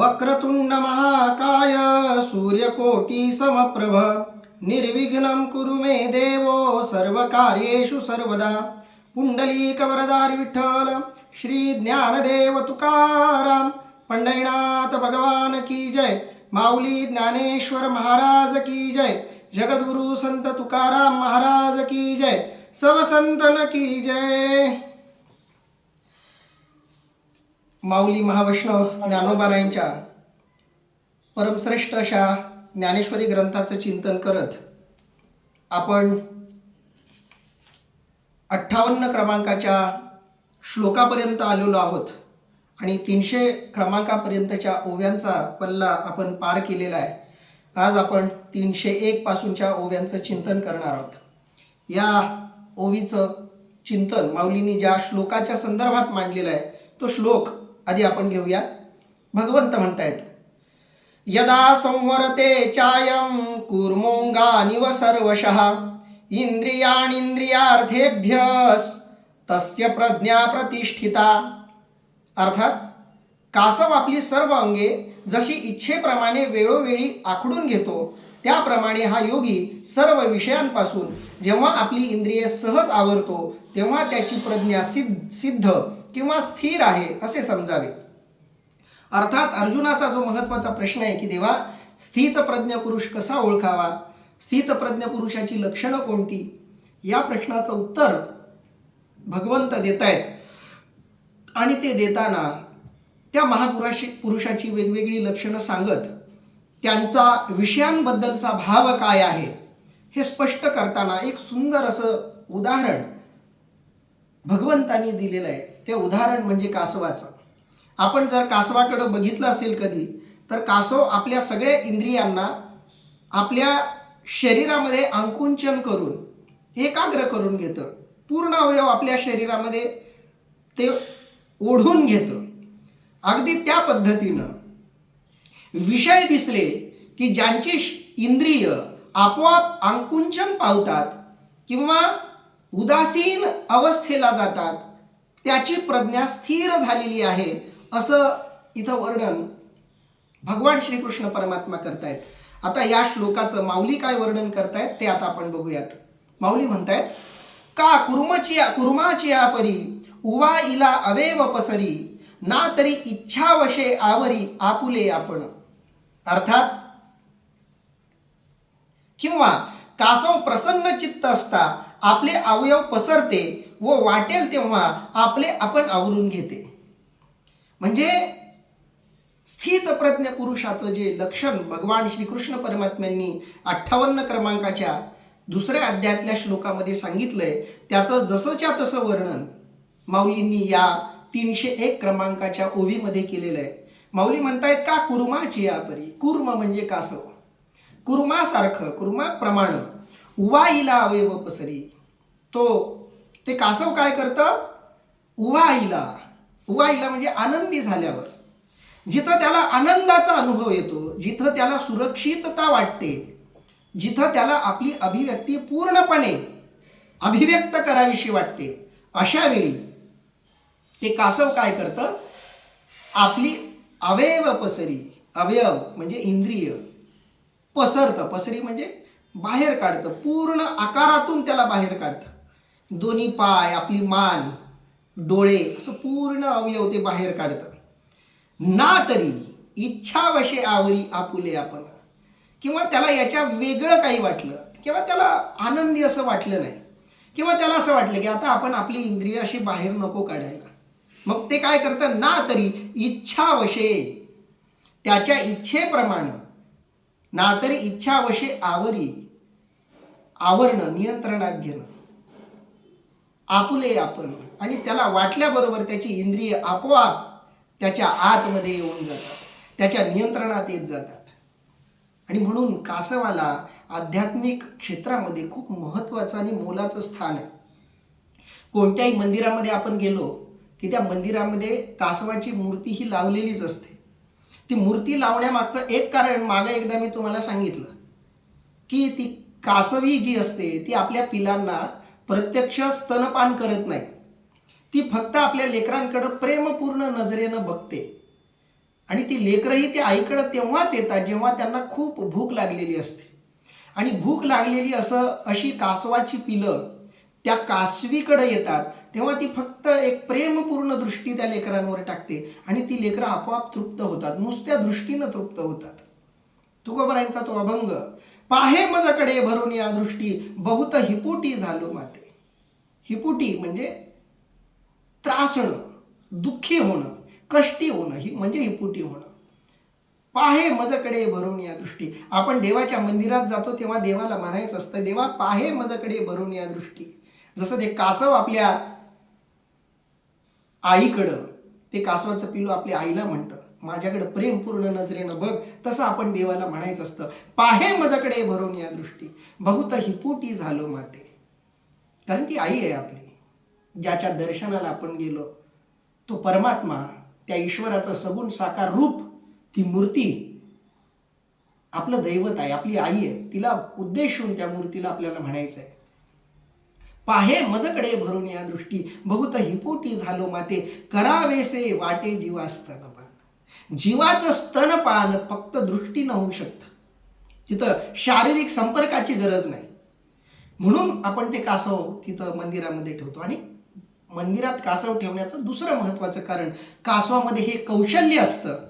वक्रतुंड महाकाय सूर्यकोटी समप्रभ निर्विघ्नं कुरु मे देवो सर्वकार्येषु सर्वदा. पुंडलीकवरदारी विठ्ठल श्री ज्ञानदेव तुकाराम. पंढरीनाथ भगवान की जय. माऊली ज्ञानेश्वर महाराज की जय. जगद्गुरु संत तुकाराम महाराज की जय. सब संतन की जय. माऊली महावैष्णव ज्ञानोबारायांच्या परमश्रेष्ठ अशा ज्ञानेश्वरी ग्रंथाचं चिंतन करत आपण 58 क्रमांकाच्या श्लोकापर्यंत आलेलो आहोत आणि 300 क्रमांकापर्यंतच्या ओव्यांचा पल्ला आपण पार केलेला आहे. आज आपण 301 पासूनच्या ओव्यांचं चिंतन करणार आहोत. या ओवीचं चिंतन माऊलींनी ज्या श्लोकाच्या संदर्भात मांडलेलं आहे तो श्लोक आधी आपण घेऊयात. भगवंत म्हणतायत, यदा संवरते चायं कूर्मोंगानिव सर्वशः इंद्रियाणींद्रियार्थेभ्य तस्य प्रज्ञा प्रतिष्ठिता. अर्थात कासव आपली सर्व अंगे जशी इच्छेप्रमाणे वेळोवेळी आखडून घेतो त्याप्रमाणे हा योगी सर्व विषयांपासून जेव्हा आपली इंद्रिये सहज आवरतो तेव्हा त्याची प्रज्ञा सिद्ध किंवा स्थिर आहे असे समजावे. अर्थात अर्जुनाचा जो महत्त्वाचा प्रश्न आहे की देवा स्थितप्रज्ञ पुरुष कसा ओळखावा, स्थितप्रज्ञ पुरुषाची लक्षणं कोणती, या प्रश्नाचं उत्तर भगवंत देत आहेत. आणि ते देताना त्या पुरुषाची वेगवेगळी लक्षणं सांगत त्यांचा विषयांबद्दलचा भाव काय आहे हे स्पष्ट करताना एक सुंदर असं उदाहरण भगवंतांनी दिलेलं आहे. ते उदाहरण म्हणजे कासवाचं. आपण जर कासवाकडे बघितलं असेल कधी तर कासव आपल्या सगळ्या इंद्रियांना आपल्या शरीरामध्ये आकुंचन करून एकाग्र करून घेतं. पूर्ण अवयव आपल्या शरीरामध्ये ते ओढून घेतं. अगदी त्या पद्धतीनं विषय दिसले की ज्यांची इंद्रिय आपोआप आकुंचन पावतात किंवा उदासीन अवस्थेला जातात त्याची प्रज्ञा स्थिर झालेली आहे असं इथं वर्णन भगवान श्रीकृष्ण परमात्मा करतायत. आता या श्लोकाचं माऊली काय वर्णन करतायत ते आता आपण बघूयात. माऊली म्हणतायत, का कुर्माची परी उवा इला अवेव पसरी ना तरी इच्छावशे आवरी आपुले आपण. अर्थात किंवा कासव प्रसन्न चित्त असता आपले अवयव पसरते व वाटेल तेव्हा आपले आपण आवरून घेते. म्हणजे स्थितप्रज्ञ पुरुषाचं जे लक्षण भगवान श्रीकृष्ण परमात्म्यांनी 58 क्रमांकाच्या 2ऱ्या अध्यायातल्या श्लोकामध्ये सांगितलंय त्याचं जसंच्या तसं वर्णन माऊलींनी या 301 क्रमांकाच्या ओवीमध्ये केलेलं आहे. माऊली म्हणतायत, का कुर्माची परी. कुर्म म्हणजे कासव. कुर्मासारखं, कुर्माप्रमाणे उवाईला अवयव पसरी. ते कासव काय करतं, उवाईला म्हणजे आनंदी झाल्यावर जिथं त्याला आनंदाचा अनुभव येतो, जिथं त्याला सुरक्षितता वाटते, जिथं त्याला आपली अभिव्यक्ती पूर्णपणे अभिव्यक्त करावीशी वाटते, अशा वेळी ते कासव काय करतं, आपली अवयव पसरी. अवयव म्हणजे इंद्रिय पसरतं. पसरी म्हणजे बाहेर काढतं, पूर्ण आकारातून त्याला बाहेर काढतं. दोन्ही पाय, आपली मान, डोळे असं पूर्ण अवयव ते बाहेर काढतं. ना तरी इच्छावशे आवरी आपुले आपण. किंवा त्याला याच्या वेगळं काही वाटलं किंवा त्याला आनंदी असं वाटलं नाही किंवा त्याला असं वाटलं की आता आपण आपली इंद्रिय अशी बाहेर नको काढायला, मग ते काय करतं, ना तरी इच्छावशे त्याच्या इच्छेप्रमाणे, ना तरी इच्छावशे आवरी आवरणं, नियंत्रणात घेणं, आपुले आपण. आणि त्याला वाटल्याबरोबर त्याची इंद्रिय आपोआप त्याच्या आतमध्ये येऊन जातात, त्याच्या नियंत्रणात येत जातात. आणि म्हणून कासवाला आध्यात्मिक क्षेत्रामध्ये खूप महत्त्वाचं आणि मोलाचं स्थान आहे. कोणत्याही मंदिरामध्ये आपण गेलो की त्या मंदिरामध्ये कासवाची मूर्ती ही लावलेलीच असते. ती मूर्ती लावण्यामागचं एक कारण मागं एकदा मी तुम्हाला सांगितलं की ती कासवी जी असते ती आपल्या पिलांना प्रत्यक्ष स्तनपान करत नाही. ती फक्त आपल्या लेकरांकडे प्रेमपूर्ण नजरेनं बघते. आणि ती लेकरंही त्या आईकडं तेव्हाच येतात जेव्हा त्यांना खूप भूक लागलेली असते. आणि भूक लागलेली अशी कासवाची पिलं त्या कासवीकडे येतात तेव्हा ती फक्त एक प्रेमपूर्ण दृष्टी त्या लेकरांवर टाकते आणि ती लेकरं आपोआप तृप्त होतात, नुसत्या दृष्टीनं तृप्त होतात. तुकोबरायांचा तो अभंग, पाहे मजकडे भरून या दृष्टी, बहुत हिपुटी झालो माते. हिपुटी म्हणजे त्रासणं, दुःखी होणं, कष्टी होणं, ही म्हणजे हिपुटी होणं. पाहे मजकडे भरून या दृष्टी. आपण देवाच्या मंदिरात जातो तेव्हा देवाला म्हणायचं असतं, देवा पाहे मजकडे भरून या दृष्टी. जसं ते कासव आपल्या आईकडं, ते कासवाचं पिलू आपल्या आईला म्हणतं, माझ्याकडे प्रेमपूर्ण नजरेनं बघ, तसं आपण देवाला म्हणायचं असतं, पाहे मजकडे भरून या दृष्टी, बहुत हिपुटी झालो माते. कारण ती आई आहे आपली, ज्याच्या दर्शनाला आपण गेलो, तो परमात्मा, त्या ईश्वराचं सगुण साकार रूप, ती मूर्ती आपलं दैवत आहे, आपली आई आहे. तिला उद्देशून त्या मूर्तीला आपल्याला म्हणायचं आहे, पाहे मजकडे भरून या दृष्टी, बहुत हिपोटी झालो माते, करावेसे वाटे जीवा स्तनपान. जीवाचं स्तनपान फक्त दृष्टीनं होऊ शकतं, तिथं शारीरिक संपर्काची गरज नाही. म्हणून आपण ते कासव तिथं मंदिरामध्ये ठेवतो. आणि मंदिरात कासव ठेवण्याचं दुसरं महत्त्वाचं कारण, कासवामध्ये हे कौशल्य असतं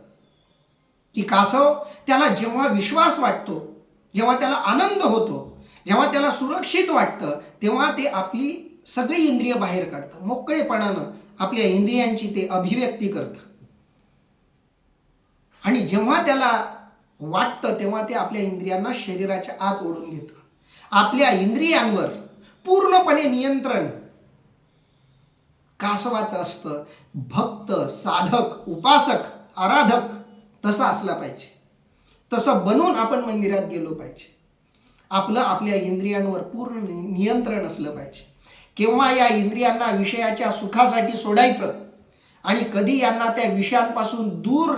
की कासव त्याला जेव्हा विश्वास वाटतो, जेव्हा त्याला आनंद होतो, जेव्हा त्याला सुरक्षित वाटतं, तेव्हा ते आपली सगळी इंद्रिय बाहेर काढतं, मोकळेपणानं आपल्या इंद्रियांची ते अभिव्यक्ती करतं. आणि जेव्हा त्याला वाटतं तेव्हा ते आपल्या इंद्रियांना शरीराच्या आत ओढून घेतं. आपल्या इंद्रियांवर पूर्णपणे नियंत्रण कासवाचं असतं. भक्त, साधक, उपासक, आराधक तसं असला पाहिजे. तसं बनून आपण मंदिरात गेलो पाहिजे. आपलं आपल्या इंद्रियांवर पूर्ण नियंत्रण असलं पाहिजे. केव्हा या इंद्रियांना विषयाच्या सुखासाठी सोडायचं आणि कधी यांना त्या विषयांपासून दूर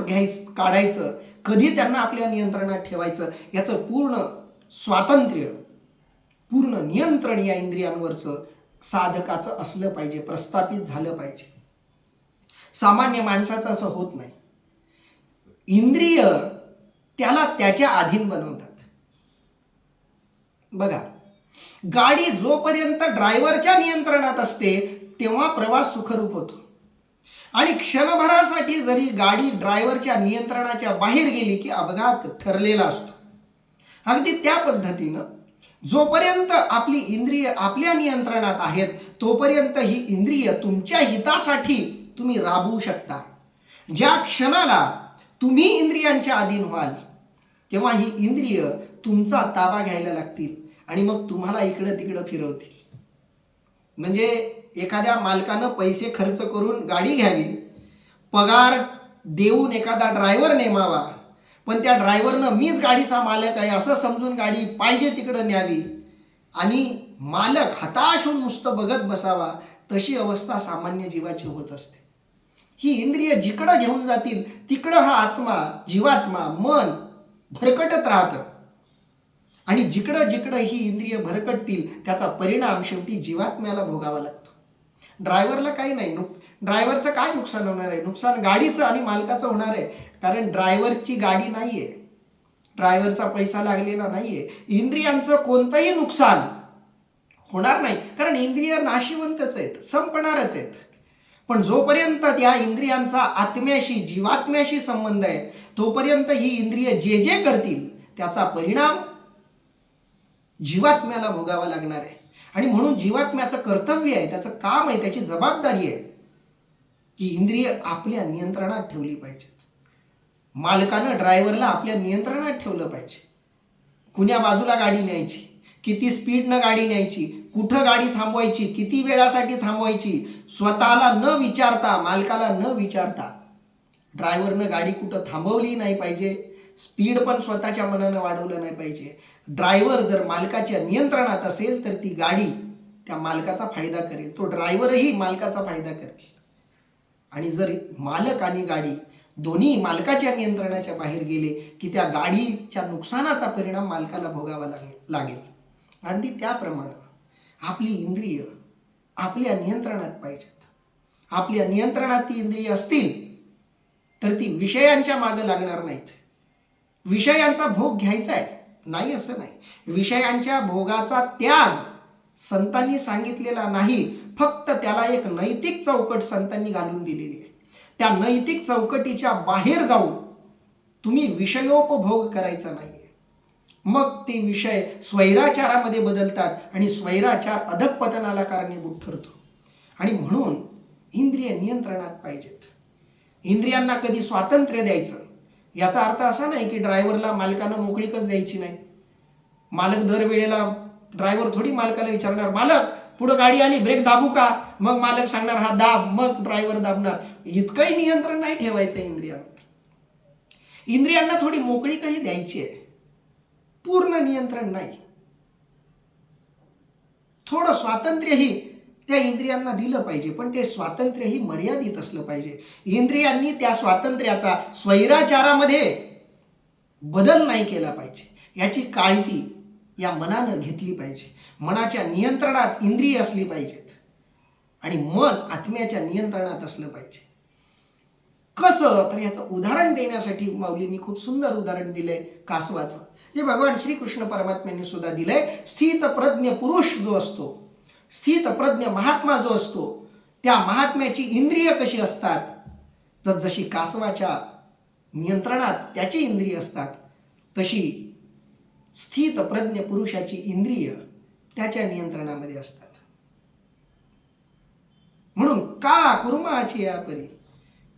काढायचं, कधी त्यांना आपल्या नियंत्रणात ठेवायचं, याचं पूर्ण स्वातंत्र्य, पूर्ण नियंत्रण या इंद्रियांवरचं साधकाचं असलं पाहिजे, प्रस्थापित झालं पाहिजे. सामान्य माणसाचं असं होत नाही. इंद्रिय त्याला त्याच्या अधीन बनवतात. बघा, गाडी जोपर्यंत ड्रायव्हरच्या नियंत्रणात असते तेव्हा प्रवास सुखरूप होतो. आणि क्षणभरासाठी जरी गाडी ड्रायव्हरच्या नियंत्रणाच्या बाहेर गेली की अपघात ठरलेला असतो. अगदी त्या पद्धतीनं जोपर्यंत आपली इंद्रिय आपल्या नियंत्रणात आहेत तोपर्यंत ही इंद्रिय तुमच्या हितासाठी तुम्ही राबवू शकता. ज्या क्षणाला तुम्ही इंद्रियांच्या अधीन व्हाल तेव्हा ही इंद्रिय तुमचा ताबा घ्यायला लागतील आणि मग तुम्हाला इकडं तिकडं फिरवतील. म्हणजे एखाद्या मालकानं पैसे खर्च करून गाडी घ्यावी, पगार देऊन एखादा ड्रायव्हर नेमावा, पण त्या ड्रायव्हरनं मीच गाडीचा मालक आहे असं समजून गाडी पाहिजे तिकडं न्यावी आणि मालक हताश होऊन नुसतं बघत बसावा, तशी अवस्था सामान्य जीवाची होत असते. ही इंद्रिय जिकडं घेऊन जातील तिकडं हा आत्मा, जीवात्मा, मन भरकटत राहतं. आणि जिकडं जिकडं ही इंद्रिय भरकटतील त्याचा परिणाम शेवटी जीवात्म्याला भोगावा लागतो. ड्रायव्हरला काही नाही, ड्रायव्हरचं काय नुकसान होणार आहे? नुकसान गाडीचं आणि मालकाचं होणार आहे, कारण ड्रायव्हरची गाडी नाही आहे, ड्रायव्हरचा पैसा लागलेला नाही आहे. इंद्रियांचं कोणतंही नुकसान होणार नाही, कारण इंद्रिय नाशिवंतच आहेत, संपणारच आहेत. पण जोपर्यंत त्या इंद्रियांचा आत्म्याशी, जीवात्म्याशी संबंध आहे तोपर्यंत ही इंद्रिय जे जे करतील त्याचा परिणाम जीवात्म्याला भोगावा लागणार आहे. आणि म्हणून जीवात्म्याचं कर्तव्य आहे, त्याचं काम आहे, त्याची जबाबदारी आहे की इंद्रिय आपल्या नियंत्रणात ठेवली पाहिजेत. मालकानं ड्रायव्हरला आपल्या नियंत्रणात ठेवलं पाहिजे. कुण्या बाजूला गाडी न्यायची, किती स्पीडनं गाडी न्यायची, कुठं गाडी थांबवायची, किती वेळासाठी थांबवायची, स्वतःला न विचारता, मालकाला न विचारता ड्रायव्हरनं गाडी कुठं थांबवली नाही पाहिजे. स्पीड पण स्वतःच्या मनानं वाढवलं नाही पाहिजे. ड्रायव्हर जर मालकाच्या नियंत्रणात असेल तर ती गाडी त्या मालकाचा फायदा करेल, तो ड्रायव्हरही मालकाचा फायदा करेल. आणि जर मालक आणि गाडी दोन्ही मालकाच्या नियंत्रणाच्या बाहेर गेले की त्या गाडीच्या नुकसानाचा परिणाम मालकाला भोगावा लागेल. अगदी त्याप्रमाणे आपली इंद्रिय आपल्या नियंत्रणात पाहिजेत. आपल्या नियंत्रणात ती इंद्रिय असतील तर ती विषयांच्या मागे लागणार नाहीत. विषयांचा भोग घ्यायचा आहे नाही असं नाही, विषयांच्या भोगाचा त्याग संतांनी सांगितलेला नाही, फक्त त्याला एक नैतिक चौकट संतांनी घालून दिलेली आहे. त्या नैतिक चौकटीच्या बाहेर जाऊन तुम्ही विषयोपभोग करायचा नाही. मग ते विषय स्वैराचारामध्ये बदलतात आणि स्वैराचार अधःपतनाला कारणीभूत ठरतो. आणि म्हणून इंद्रिय नियंत्रणात पाहिजेत. इंद्रियांना कधी स्वातंत्र्य द्यायचं याचा अर्थ असा नाही की ड्रायव्हरला मालकानं मोकळीकच द्यायची नाही. मालक दरवेळेला ड्रायव्हर थोडी मालकाला विचारणार, मालक पुढं गाडी आली ब्रेक दाबू का, मग मालक सांगणार हा दाब, मग ड्रायव्हर दाबणार. इतकंही नियंत्रण नाही ठेवायचं इंद्रियांवर. इंद्रियांना थोडी मोकळीकही द्यायची आहे, पूर्ण नियंत्रण नाही. थोडं स्वातंत्र्यही त्या इंद्रियांना दिलं पाहिजे, पण ते स्वातंत्र्यही मर्यादित असलं पाहिजे. इंद्रियांनी त्या स्वातंत्र्याचा स्वैराचारामध्ये बदल नाही केला पाहिजे, याची काळजी या मनानं घेतली पाहिजे. मनाच्या नियंत्रणात इंद्रिय असली पाहिजेत आणि मन आत्म्याच्या नियंत्रणात असलं पाहिजे. कसं तर याचं उदाहरण देण्यासाठी माऊलींनी खूप सुंदर उदाहरण दिलंय कासवाचं, जे भगवान श्रीकृष्ण परमात्म्यांनी सुद्धा दिलंय. स्थितप्रज्ञ पुरुष जो असतो, स्थितप्रज्ञ महात्मा जो असतो, त्या महात्म्याची इंद्रिय कशी असतात, तर जशी कासवाच्या नियंत्रणात त्याची इंद्रिय असतात, तशी स्थितप्रज्ञ पुरुषाची इंद्रिय त्याच्या नियंत्रणामध्ये असतात. म्हणून का कुर्माची या परी,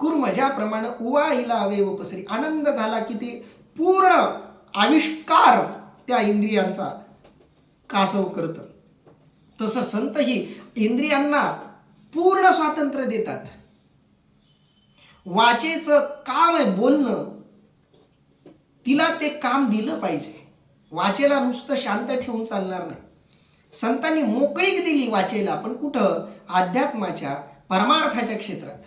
कुर्म ज्याप्रमाणे उवाईला अवेव पसरी, आनंद झाला की ते पूर्ण आविष्कार त्या इंद्रियांचा कासव करतं, तसं संतही इंद्रियांना पूर्ण स्वातंत्र्य देतात. वाचेचं काम आहे बोलणं, तिला ते काम दिलं पाहिजे. वाचेला नुसतं शांत ठेवून चालणार नाही. संतांनी मोकळीक दिली वाचेला, पण कुठं? अध्यात्माच्या परमार्थाच्या क्षेत्रात.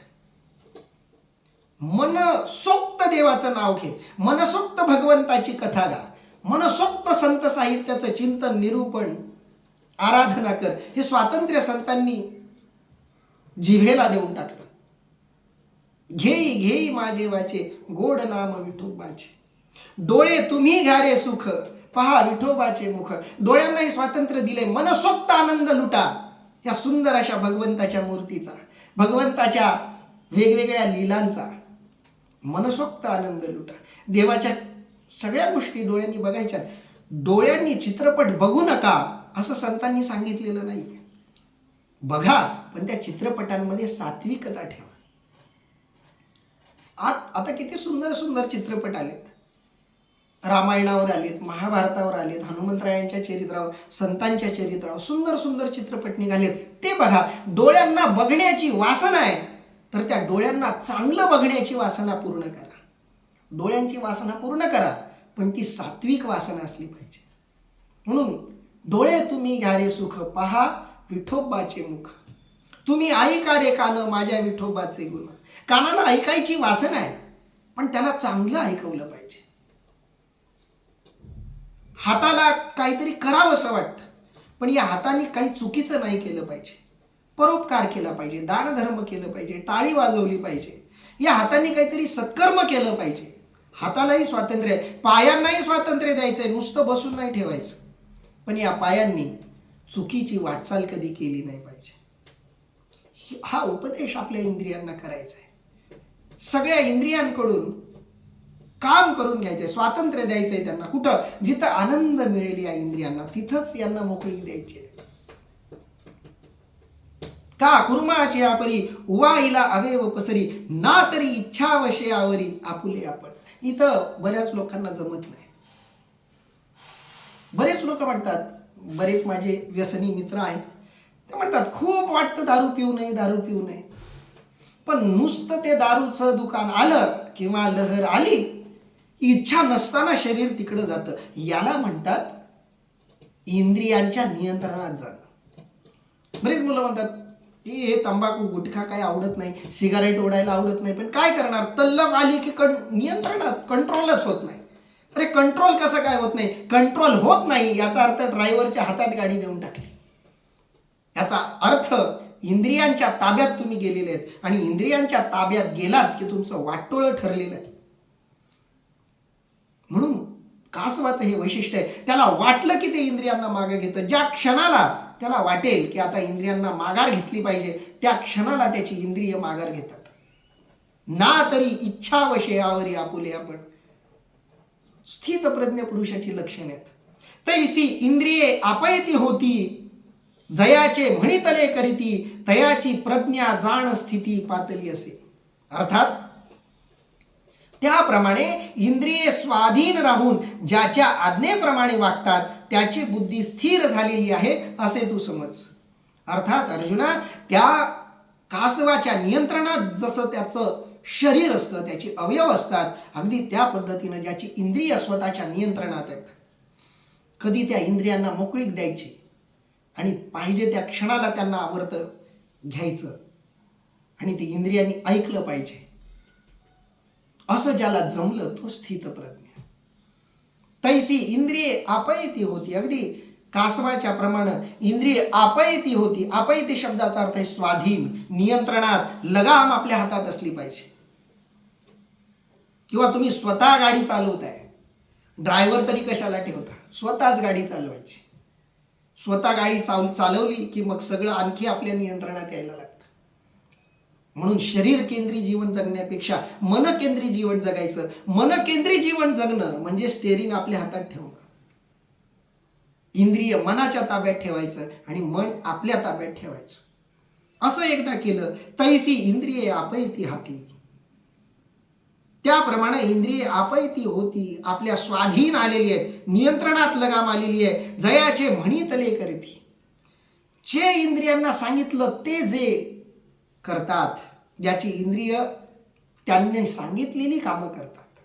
मनसोक्त देवाचं नाव घे, मनसोक्त भगवंताची कथा गा, मनसोक्त संत साहित्याचं चिंतन, निरूपण, आराधना कर. हे स्वातंत्र्य संतांनी जिभेला देऊन टाकलं. घेई घेई माझे वाचे, गोड नाम विठोबाचे. डोळे तुम्ही घ्या रे सुख, पहा विठोबाचे मुख. डोळ्यांनाही स्वातंत्र्य दिले, मनसोक्त आनंद लुटा या सुंदर अशा भगवंताच्या मूर्तीचा, भगवंताच्या वेगवेगळ्या लीलांचा मनसोक्त आनंद लुटा. देवाच्या सगळ्या गोष्टी डोळ्यांनी बघायच्या. डोळ्यांनी चित्रपट बघू नका असं संतांनी सांगितलेलं नाही. बघा, पण त्या चित्रपटांमध्ये सात्विकता ठेवा. आता किती सुंदर सुंदर चित्रपट आलेत. रामायणावर आलेत, महाभारतावर आलेत, हनुमंतरायांच्या चरित्रावर, संतांच्या चरित्रावर सुंदर सुंदर चित्रपट निघालेत. ते बघा. डोळ्यांना बघण्याची वासना आहे, तर त्या डोळ्यांना चांगलं बघण्याची वासना पूर्ण करा. डोळ्यांची वासना पूर्ण करा, पण ती सात्विक वासना असली पाहिजे. म्हणून डोळे तुम्ही घ्या रे सुख, पहा विठोबाचे मुख. तुम्ही ऐका रे कान, माझ्या विठोबाचे गुण. कानाला ऐकायची वासना आहे, पण त्यांना चांगलं ऐकवलं पाहिजे. हाताला काहीतरी करावंसं वाटतं, पण या हाताने काही चुकीचं नाही केलं पाहिजे. परोपकार केला पाहिजे, दानधर्म केलं पाहिजे, टाळी वाजवली पाहिजे. या हाताने काहीतरी सत्कर्म केलं पाहिजे. हातालाही स्वातंत्र्य आहे, पायांनाही स्वातंत्र्य द्यायचं आहे, नुसतं बसून नाही ठेवायचं. पण या पायांनी चुकीची वाटचाल कधी केली नाही पाहिजे. हा उपदेश आपल्या इंद्रियांना करायचा आहे. सगळ्या इंद्रियांकडून काम करून घ्यायचंय, स्वातंत्र्य द्यायचंय त्यांना. कुठं? जिथं आनंद मिळेल या इंद्रियांना, तिथंच यांना मोकळी द्यायची आहे. का कुर्माची आपरी, उवाईला अवेव पसरी, ना तरी इच्छावशे आवरी आपुले आपण. इथं बऱ्याच लोकांना जमत नाही. बरेच लोक म्हणतात, बरेच माझे व्यसनी मित्र आहेत, ते म्हणतात खूप वाटतं दारू पिऊ नये, दारू पिऊ नये. पण नुसतं ते दारूचं दुकान आलं किंवा लहर आली, इच्छा नसताना शरीर तिकडं जातं. याला म्हणतात इंद्रियांच्या नियंत्रणात जाणं. बरेच मुलं म्हणतात हे तंबाखू गुटखा काय आवडत नाही, सिगारेट ओढायला आवडत नाही, पण काय करणार? तल्लफ आली की नियंत्रणात, कंट्रोलच होत नाही. अरे कंट्रोल कसं काय होत नाही? कंट्रोल होत नाही याचा अर्थ ड्रायव्हरच्या हातात गाडी देऊन टाकली. याचा अर्थ इंद्रियांच्या ताब्यात तुम्ही गेलेले आहेत आणि इंद्रियांच्या ताब्यात गेलात की तुमचं वाटोळं ठरलेलं आहे. म्हणून कासवाचं हे वैशिष्ट्य आहे, त्याला वाटलं की ते इंद्रियांना मागे घेतं. ज्या क्षणाला त्याला वाटेल की आता इंद्रियांना माघार घेतली पाहिजे, त्या क्षणाला त्याची इंद्रिय माघार घेतात. ना तरी इच्छा वशयावरी आपुले आपण. स्थित प्रज्ञ पुरुषाची लक्षणे आहेत. तैसी इंद्रिये आपयती होती, जयाचे म्हणितले करीती, तयाची प्रज्ञा जाण स्थिती पातली असे. अर्थात त्याप्रमाणे इंद्रिये स्वाधीन राहून ज्याच्या आज्ञेप्रमाणे वागतात त्याची बुद्धी स्थिर झालेली आहे असे तू समज. अर्थात अर्जुना, त्या कासवाच्या नियंत्रणात जसं त्याचं शरीर असतं, त्याची अवयव असतात, अगदी त्या पद्धतीनं ज्याची इंद्रिय स्वतःच्या नियंत्रणात आहेत, कधी त्या इंद्रियांना मोकळीक द्यायची आणि पाहिजे त्या क्षणाला त्यांना आवर्त घ्यायचं आणि ते इंद्रियांनी ऐकलं पाहिजे, असं ज्याला जमलं तो स्थित प्रज्ञ. तैसी इंद्रिये आपयती होती. अगदी कासवाच्या प्रमाणे इंद्रिय आपयती होती. आपयती शब्दाचा अर्थ आहे स्वाधीन, नियंत्रणात, लगाम आपल्या हातात असली पाहिजे. किंवा तुम्ही स्वतः गाडी चालवताय, ड्रायव्हर तरी कशाला ठेवता, स्वतःच गाडी चालवायची. स्वतः गाडी चालवली की मग सगळं आणखी आपल्या नियंत्रणात यायला लागतं. म्हणून शरीर केंद्री जीवन जगण्यापेक्षा मन केंद्री जीवन जगायचं. मन केंद्री जीवन जगणं म्हणजे स्टेअरिंग आपल्या हातात ठेवणं, इंद्रिय मनाच्या ताब्यात ठेवायचं आणि मन आपल्या ताब्यात ठेवायचं. असं एकदा केलं, तैसी इंद्रिये आपयती हाती. त्याप्रमाणे इंद्रिये आपयती होती, आपल्या स्वाधीन आलेली आहेत, नियंत्रणात लगाम आलेली आहे. जयाचे म्हणितले करीती. जे इंद्रियांना सांगितलं ते जे करतात, ज्याची इंद्रिय त्यांनी सांगितलेली कामं करतात.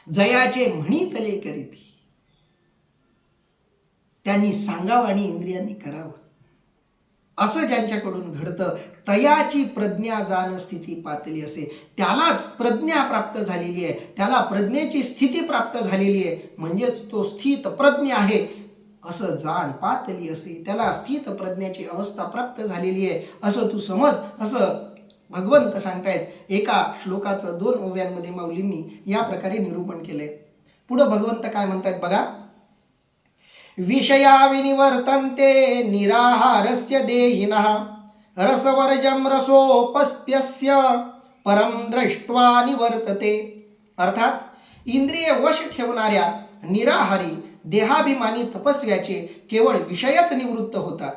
जयाचे म्हणितले करीती. त्यांनी सांगावं आणि इंद्रियांनी करावं असं ज्यांच्याकडून घडतं, तयाची प्रज्ञा जाण स्थिती पातली असे. त्यालाच प्रज्ञा प्राप्त झालेली आहे, त्याला प्रज्ञेची स्थिती प्राप्त झालेली आहे, म्हणजेच तो स्थित प्रज्ञ आहे असं जाण पातली असे. त्याला स्थित प्रज्ञाची अवस्था प्राप्त झालेली आहे असं तू समज, असं भगवंत सांगतायत. एका श्लोकाचं 2 ओव्यांमध्ये माऊलींनी या प्रकारे निरूपण केलंय. पुढं भगवंत काय म्हणतायत बघा. विषया विनिवर्तन्ते निराहारस्य देहिनः रसवर्जं रसोपस्प्यस्य परम दृष्ट्वा निवर्तते. अर्थात इंद्रिय वश ठेवणाऱ्या निराहारी देहाभिमानी तपस्व्याचे केवळ विषयच निवृत्त होतात.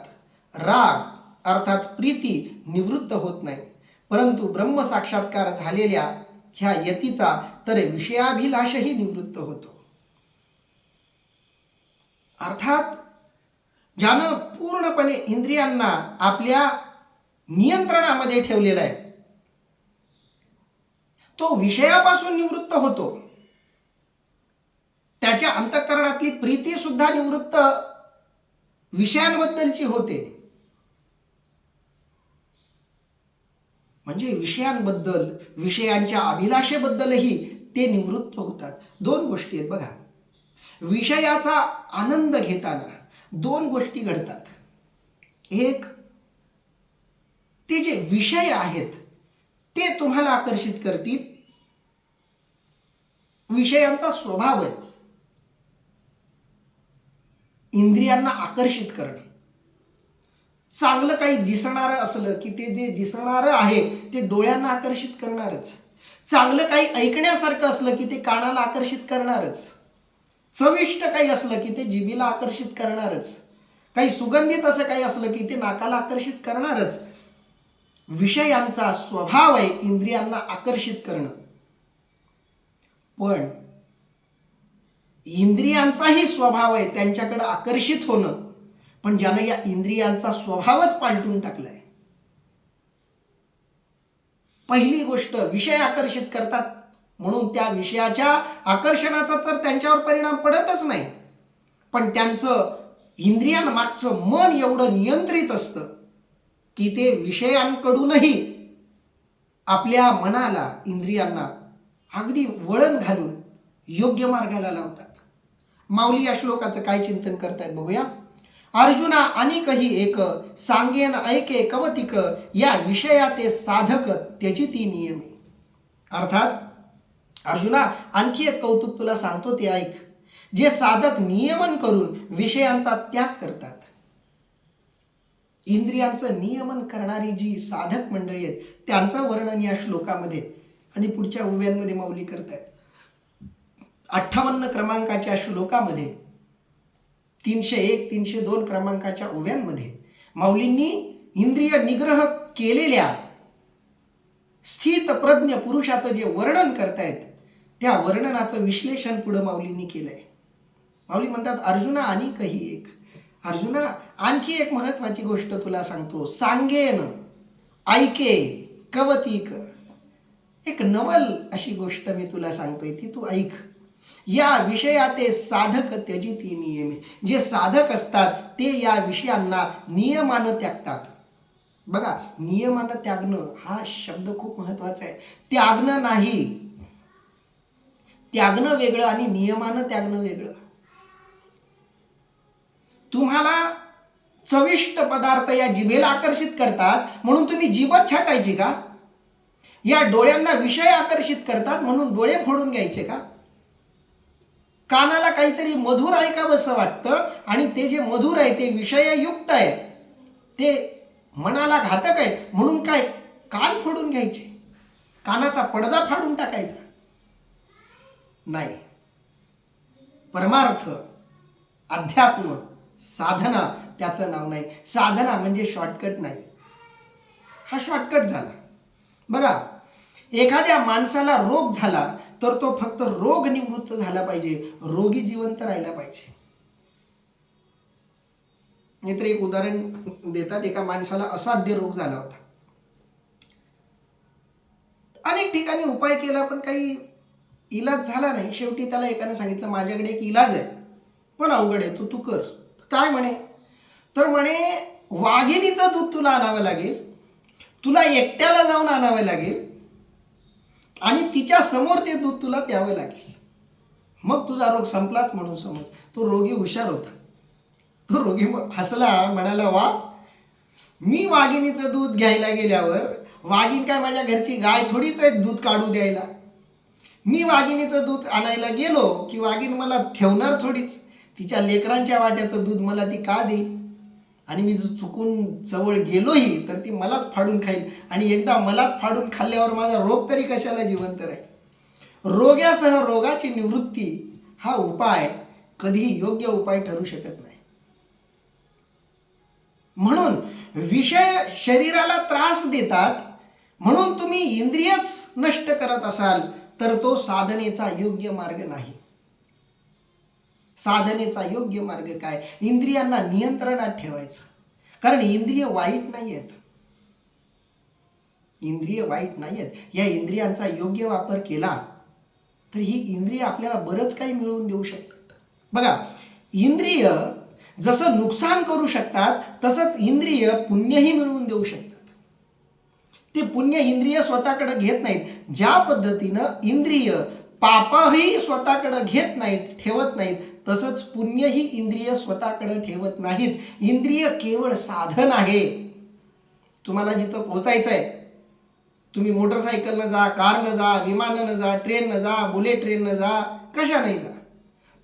राग अर्थात प्रीती निवृत्त होत नाही, परंतु ब्रह्मसाक्षात्कार झालेल्या ह्या यतीचा तर विषयाभिलाषही निवृत्त होतो. अर्थात ज्यानं पूर्णपणे इंद्रियांना आपल्या नियंत्रणामध्ये ठेवलेला आहे तो विषयापासून निवृत्त होतो. त्याच्या अंतःकरणातली प्रीती सुद्धा निवृत्त विषयांबद्दलची होते. म्हणजे विषयांबद्दल, विषयांच्या अभिलाषेबद्दलही ते निवृत्त होतात. 2 गोष्टी आहेत बघा. विषयाचा आनंद घेताना 2 गोष्टी घडतात. एक, ते जे विषय आहेत ते तुम्हाला आकर्षित करतील. विषयांचा स्वभाव आहे इंद्रियांना आकर्षित करणं. चांगलं काही दिसणारं असलं की ते जे दिसणारं आहे ते डोळ्यांना आकर्षित करणारच. चांगलं काही ऐकण्यासारखं असलं की ते कानाला आकर्षित करणारच. चविष्ट काही असलं की ते जिभेला आकर्षित करणारच. काही सुगंधित असं काही असलं की ते नाकाला आकर्षित करणारच. विषयांचा स्वभाव आहे इंद्रियांना आकर्षित करणं. पण इंद्रियांचाही स्वभाव आहे त्यांच्याकडे आकर्षित होणं, पण ज्यानं या इंद्रियांचा स्वभावच पालटून टाकलाय. पहिली गोष्ट, विषय आकर्षित करतात म्हणून त्या विषयाच्या आकर्षणाचा तर त्यांच्यावर परिणाम पडतच नाही, पण त्यांचं इंद्रियांमागचं मन एवढं नियंत्रित असतं की ते विषयांकडूनही आपल्या मनाला, इंद्रियांना अगदी वळण घालून योग्य मार्गाला लावतात. माऊली या श्लोकाचं काय चिंतन करतायत बघूया. अर्जुना अनेकही एक सांगेन ऐके कवतिक या विषया ते साधक त्याची ती नियमे. अर्थात अर्जुना आणखी एक कौतुक तुला सांगतो ते ऐक. जे साधक नियमन करून विषयांचा त्याग करतात, इंद्रियांचं नियमन करणारी जी साधक मंडळी आहेत त्यांचं वर्णन या श्लोकामध्ये आणि पुढच्या उव्यांमध्ये माऊली करतायत. 58 क्रमांकाच्या श्लोकामध्ये 301 302 क्रमांकाच्या उव्यांमध्ये माऊलींनी इंद्रिय निग्रह केलेल्या स्थित प्रज्ञ पुरुषाचं जे वर्णन करतायत त्या वर्णनाचं विश्लेषण पुढे माऊलींनी केलंय. माऊली म्हणतात अर्जुना अनेकही एक. अर्जुना आणखी एक महत्वाची गोष्ट तुला सांगतो. सांगेन ऐके कवतिक. एक नवल अशी गोष्ट मी तुला सांगतोय ती तू ऐक. या विषया ते साधक त्याची ती नियमे. जे साधक असतात ते या विषयांना नियमानं त्यागतात. बघा, नियमानं त्यागणं हा शब्द खूप महत्वाचा आहे. त्यागणं नाही, त्यागणं वेगळं आणि नियमानं त्यागणं वेगळं. तुम्हाला चविष्ट पदार्थ या जिभेला आकर्षित करतात म्हणून तुम्ही जीभच छाटायची का? या डोळ्यांना विषय आकर्षित करतात म्हणून डोळे फोडून घ्यायचे का? कानाला काहीतरी मधुर ऐकावंसं वाटतं आणि ते जे मधुर आहे ते विषययुक्त आहे, ते मनाला घातक आहे म्हणून काय कान फोडून घ्यायचे? कानाचा पडदा फाडून टाकायचा? नाही. परमार्थ, अध्यात्म, साधना त्याचं नाव नाही. साधना म्हणजे शॉर्टकट नाही. हा शॉर्टकट झाला. बघा, एखाद्या माणसाला रोग झाला तर तो फक्त रोग निवृत्त झाला पाहिजे, रोगी जिवंत राहिला पाहिजे. मित्र एक उदाहरण देतात. एका माणसाला असाध्य रोग झाला होता. अनेक ठिकाणी उपाय केला पण काही इलाज झाला नाही. शेवटी त्याला एकाने सांगितलं माझ्याकडे एक इलाज आहे पण अवघड आहे, तू कर. काय म्हणे? तर म्हणे वाघिणीचं दूध तुला आणावं लागेल, तुला एकट्याला जाऊन आणावं लागेल आणि तिच्या समोर ते दूध तुला प्यावं लागेल, मग तुझा रोग संपलाच म्हणून समज. तो रोगी हुशार होता. तो रोगी हसला, म्हणाला वा, मी वाघिणीचं दूध घ्यायला गेल्यावर वाघीण काय माझ्या घरची गाय थोडीच आहे दूध काढू द्यायला. मी वाघिणीचं दूध आणायला गेलो की वाघीण मला ठेवणार थोडीच. तिच्या लेकरांच्या वाट्याचं दूध मला ती का देईल? आणि मी जर चुकून जवळ गेलोही तर ती मलाच फाडून खाईल आणि एकदा मलाच फाडून खाल्ल्यावर माझा रोग तरी कशाला जिवंत राहील? रोग्यासह रोगाची निवृत्ती हा उपाय कधीही योग्य उपाय ठरू शकत नाही. म्हणून विषय शरीराला त्रास देतात म्हणून तुम्ही इंद्रियच नष्ट करत असाल तर तो साधनेचा योग्य मार्ग नाही. साधनेचा योग्य मार्ग काय? इंद्रियांना नियंत्रणात ठेवायचं. कारण इंद्रिय वाईट नाही आहेत. इंद्रिय वाईट नाही आहेत. या इंद्रियांचा योग्य वापर केला तर ही इंद्रिय आपल्याला बरंच काही मिळवून देऊ शकतात. बघा, इंद्रिय जसं नुकसान करू शकतात तसंच इंद्रिय पुण्यही मिळवून देऊ शकतात. ते पुण्य इंद्रिय स्वतःकडे घेत नाहीत. ज्या पद्धतीनं इंद्रिय पापही स्वतःकडे घेत नाहीत, ठेवत नाहीत, तसंच पुण्यही इंद्रिय स्वतःकडे ठेवत नाहीत. इंद्रिय केवळ साधन आहे. तुम्हाला जिथं पोहोचायचं आहे, तुम्ही मोटरसायकलनं जा, कारनं जा, विमानानं जा, ट्रेननं जा, बुलेट ट्रेननं जा, कशाने जा,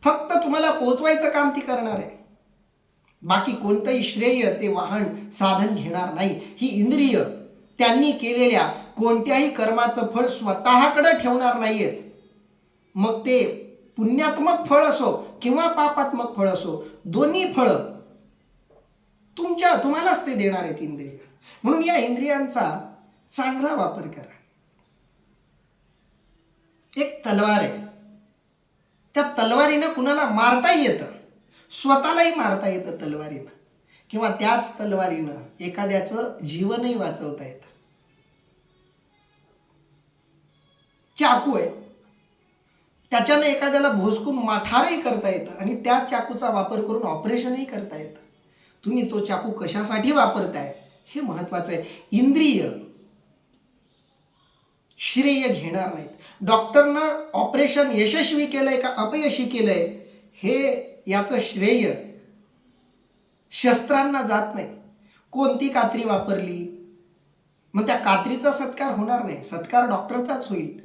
फक्त तुम्हाला पोहोचवायचं काम ती करणार आहे. बाकी कोणतंही श्रेय ते वाहन साधन घेणार नाही. ही इंद्रिय त्यांनी केलेल्या कोणत्याही कर्माचं फळ स्वतःकडे ठेवणार नाहीयेत. मग ते पुण्यात्मक फळ असो किंवा पापात्मक फळ असो, दोन्ही फळं तुम्हालाच ते देणार आहेत इंद्रिय. म्हणून या इंद्रियांचा चांगला वापर करा. एक तलवार आहे, त्या तलवारीनं कुणाला मारताही येतं, स्वतःलाही मारता येतं तलवारीनं, किंवा त्याच तलवारीनं एखाद्याचं जीवनही वाचवता येतं. चाकू आहे, त्याच्यानं एखाद्याला भोसकून माठारही करता येतं आणि त्या चाकूचा वापर करून ऑपरेशनही करता येतं. तुम्ही तो चाकू कशासाठी वापरताय हे महत्वाचं आहे. इंद्रिय श्रेय घेणार नाहीत. डॉक्टरनं ऑपरेशन यशस्वी केलंय का अपयशी केलंय हे याचं श्रेय शस्त्रांना जात नाही. कोणती कात्री वापरली, मग त्या कात्रीचा सत्कार होणार नाही, सत्कार डॉक्टरचाच होईल.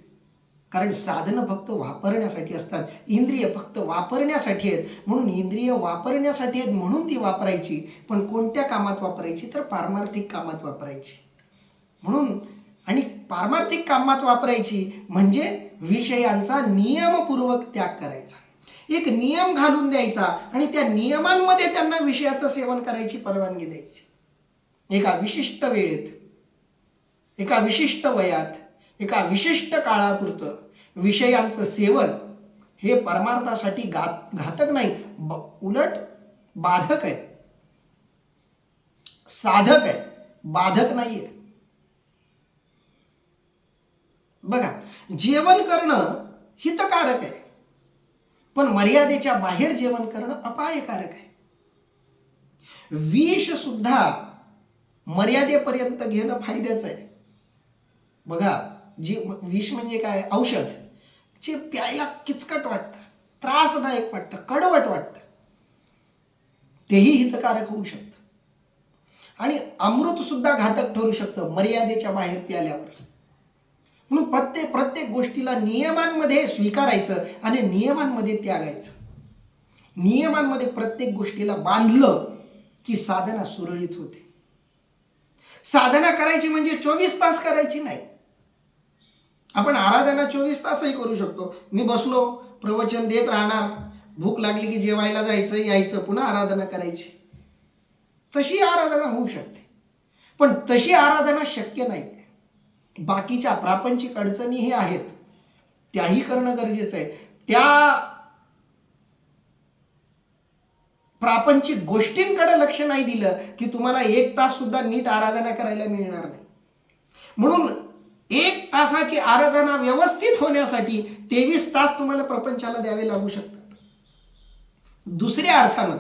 कारण साधनं फक्त वापरण्यासाठी असतात, इंद्रिय फक्त वापरण्यासाठी आहेत. म्हणून इंद्रिय वापरण्यासाठी आहेत म्हणून ती वापरायची, पण कोणत्या कामात वापरायची, तर पारमार्थिक कामात वापरायची. म्हणून आणि पारमार्थिक कामात वापरायची म्हणजे विषयांचा नियमपूर्वक त्याग करायचा, एक नियम घालून द्यायचा आणि त्या नियमांमध्ये त्यांना विषयाचं सेवन करायची परवानगी द्यायची. एका विशिष्ट वेळेत, एका विशिष्ट वयात, एका विशिष्ट काळापुरतं विषयांचं सेवन हे परमार्थासाठी घातक नाही, उलट बाधक आहे, साधक आहे, बाधक नाहीये. बघा, जेवण करणं हितकारक आहे, पण मर्यादेच्या बाहेर जेवण करणं अपायकारक आहे. विष सुद्धा मर्यादेपर्यंत घेणं फायद्याचं आहे. बघा, विष म्हणजे काय, औषध जे प्यायला किचकट वाटतं, त्रासदायक वाटतं, कडवट वाटतं, तेही हितकारक होऊ शकतं. आणि अमृत सुद्धा घातक ठरू शकतं मर्यादेच्या बाहेर प्याल्यावर. म्हणून प्रत्येक गोष्टीला नियमांमध्ये स्वीकारायचं आणि नियमांमध्ये त्यागायचं. नियमांमध्ये प्रत्येक गोष्टीला बांधलं की साधना सुरळीत होते. साधना करायची म्हणजे 24 तास करायची नाही. आपण आराधना 24 तासही करू शकतो. मी बसलो, प्रवचन देत राहणार, भूक लागली की जेवायला जायचं, यायचं, पुन्हा आराधना करायची. तशी आराधना होऊ शकते, पण तशी आराधना शक्य नाही. बाकीच्या प्रापंचिक अडचणीही आहेत, त्याही करणं गरजेचं आहे. त्या प्रापंचिक गोष्टींकडे लक्ष नाही दिलं की तुम्हाला 1 तास सुद्धा नीट आराधना करायला मिळणार नाही. म्हणून 1 तासाची आराधना व्यवस्थित होण्यासाठी 23 तास तुम्हाला प्रपंचाला द्यावे लागू शकतात. दुसऱ्या अर्थानं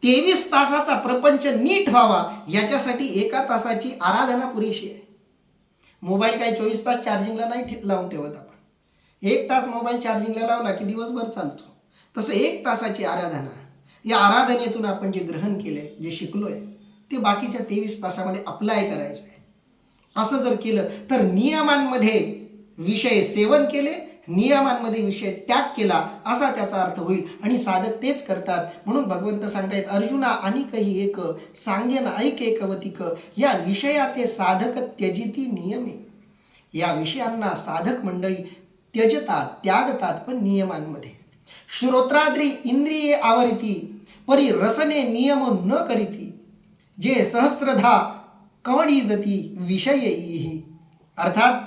23 तासाचा प्रपंच नीट व्हावा याच्यासाठी 1 तासाची आराधना पुरेशी आहे. मोबाईल काही 24 तास चार्जिंगला नाही लावून ठेवत आपण. 1 तास मोबाईल चार्जिंगला लावला की दिवसभर चालतो. तसं 1 तासाची आराधना, या आराधनेतून आपण जे ग्रहण केलंय, जे शिकलोय, ते बाकीच्या 23 तासामध्ये अप्लाय करायचं आहे. असं जर केलं तर नियमांमध्ये विषय सेवन केले, नियमांमध्ये विषय त्याग केला असा त्याचा अर्थ होईल. आणि साधक तेच करतात. म्हणून भगवंत सांगतायत, अर्जुना अनिकही एक सांगेन ऐक एकवतिक, या विषया ते साधक त्यजिती नियमे. या विषयांना साधक मंडळी त्यजतात, त्यागतात, पण नियमांमध्ये. श्रोत्राद्री इंद्रिये आवरिती, परी रसने नियम न करीती, जे सहस्रधा कवडी जती विषयीही. अर्थात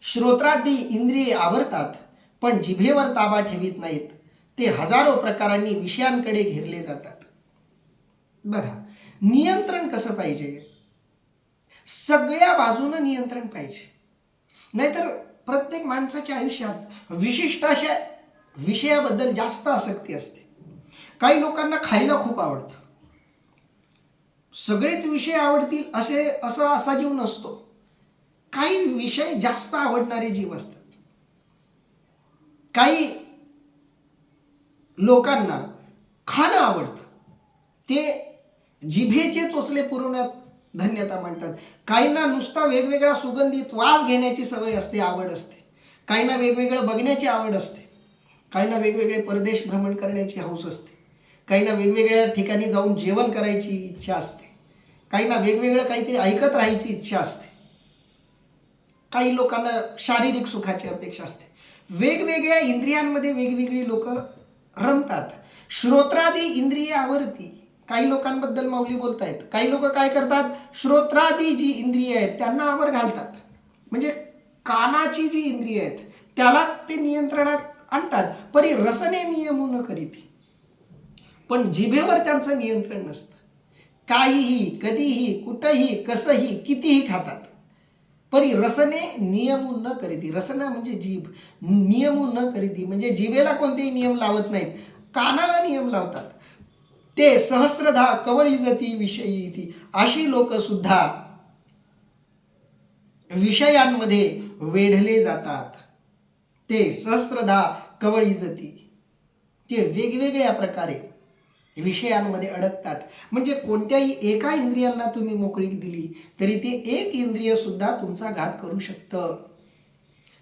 श्रोत्रादी इंद्रिये आवरतात पण जिभेवर ताबा ठेवीत नाहीत. ते हजारो प्रकारांनी विषयांकडे घेरले जातात. बघा, नियंत्रण कसं पाहिजे, सगळ्या बाजूनं नियंत्रण पाहिजे. नाहीतर प्रत्येक माणसाच्या आयुष्यात विशिष्ट अशा विषयाबद्दल जास्त आसक्ती असते. काही लोकांना खायला खूप आवडतं, सगळेच विषय आवडतील असा जीव नसतो. काही विषय जास्त आवडणारे जीव असतात. काही लोकांना खाणं आवडतं, ते जिभेचे चोचले पुरवण्यात धन्यता मानतात. काहींना नुसता वेगवेगळा सुगंधित वास घेण्याची सवय असते, आवड असते. काहींना वेगवेगळं बघण्याची आवड असते. काहींना वेगवेगळे परदेश भ्रमण करण्याची हौस असते. काहींना वेगवेगळ्या ठिकाणी जाऊन जेवण करायची इच्छा असते. काहींना वेगवेगळं काहीतरी ऐकत राहायची इच्छा असते. काही लोकांना शारीरिक सुखाची अपेक्षा असते. वेगवेगळ्या इंद्रियांमध्ये वेगवेगळी लोक रमतात. श्रोत्रादी इंद्रिय आवरती, काही लोकांबद्दल माऊली बोलतायत. काही लोक काय करतात, श्रोत्रादी जी इंद्रिय आहेत त्यांना आवर घालतात. म्हणजे कानाची जी इंद्रिय आहेत त्याला ते नियंत्रणात आणतात. परी रसने नियमू न करीती, पण जिभेवर त्यांचं नियंत्रण नसतं. काहीही, कधीही, कुठंही, कसंही, कितीही खातात. परी रसने नियमू न करीती, रसना म्हणजे जीभ, नियमू न करीती म्हणजे जिभेला कोणतेही नियम लावत नाहीत, कानाला नियम लावतात. ते सहस्रधा कवळी जती विषयी ती, अशी लोक सुद्धा विषयांमध्ये वेढले जातात. ते सहस्रधा कवळी जती, ते वेगवेगळ्या प्रकारे विषयांमध्ये अडकतात. म्हणजे कोणत्याही एका इंद्रियाला तुम्ही मोकळीक दिली तरी ते एक इंद्रिय सुद्धा तुमचा घात करू शकतं.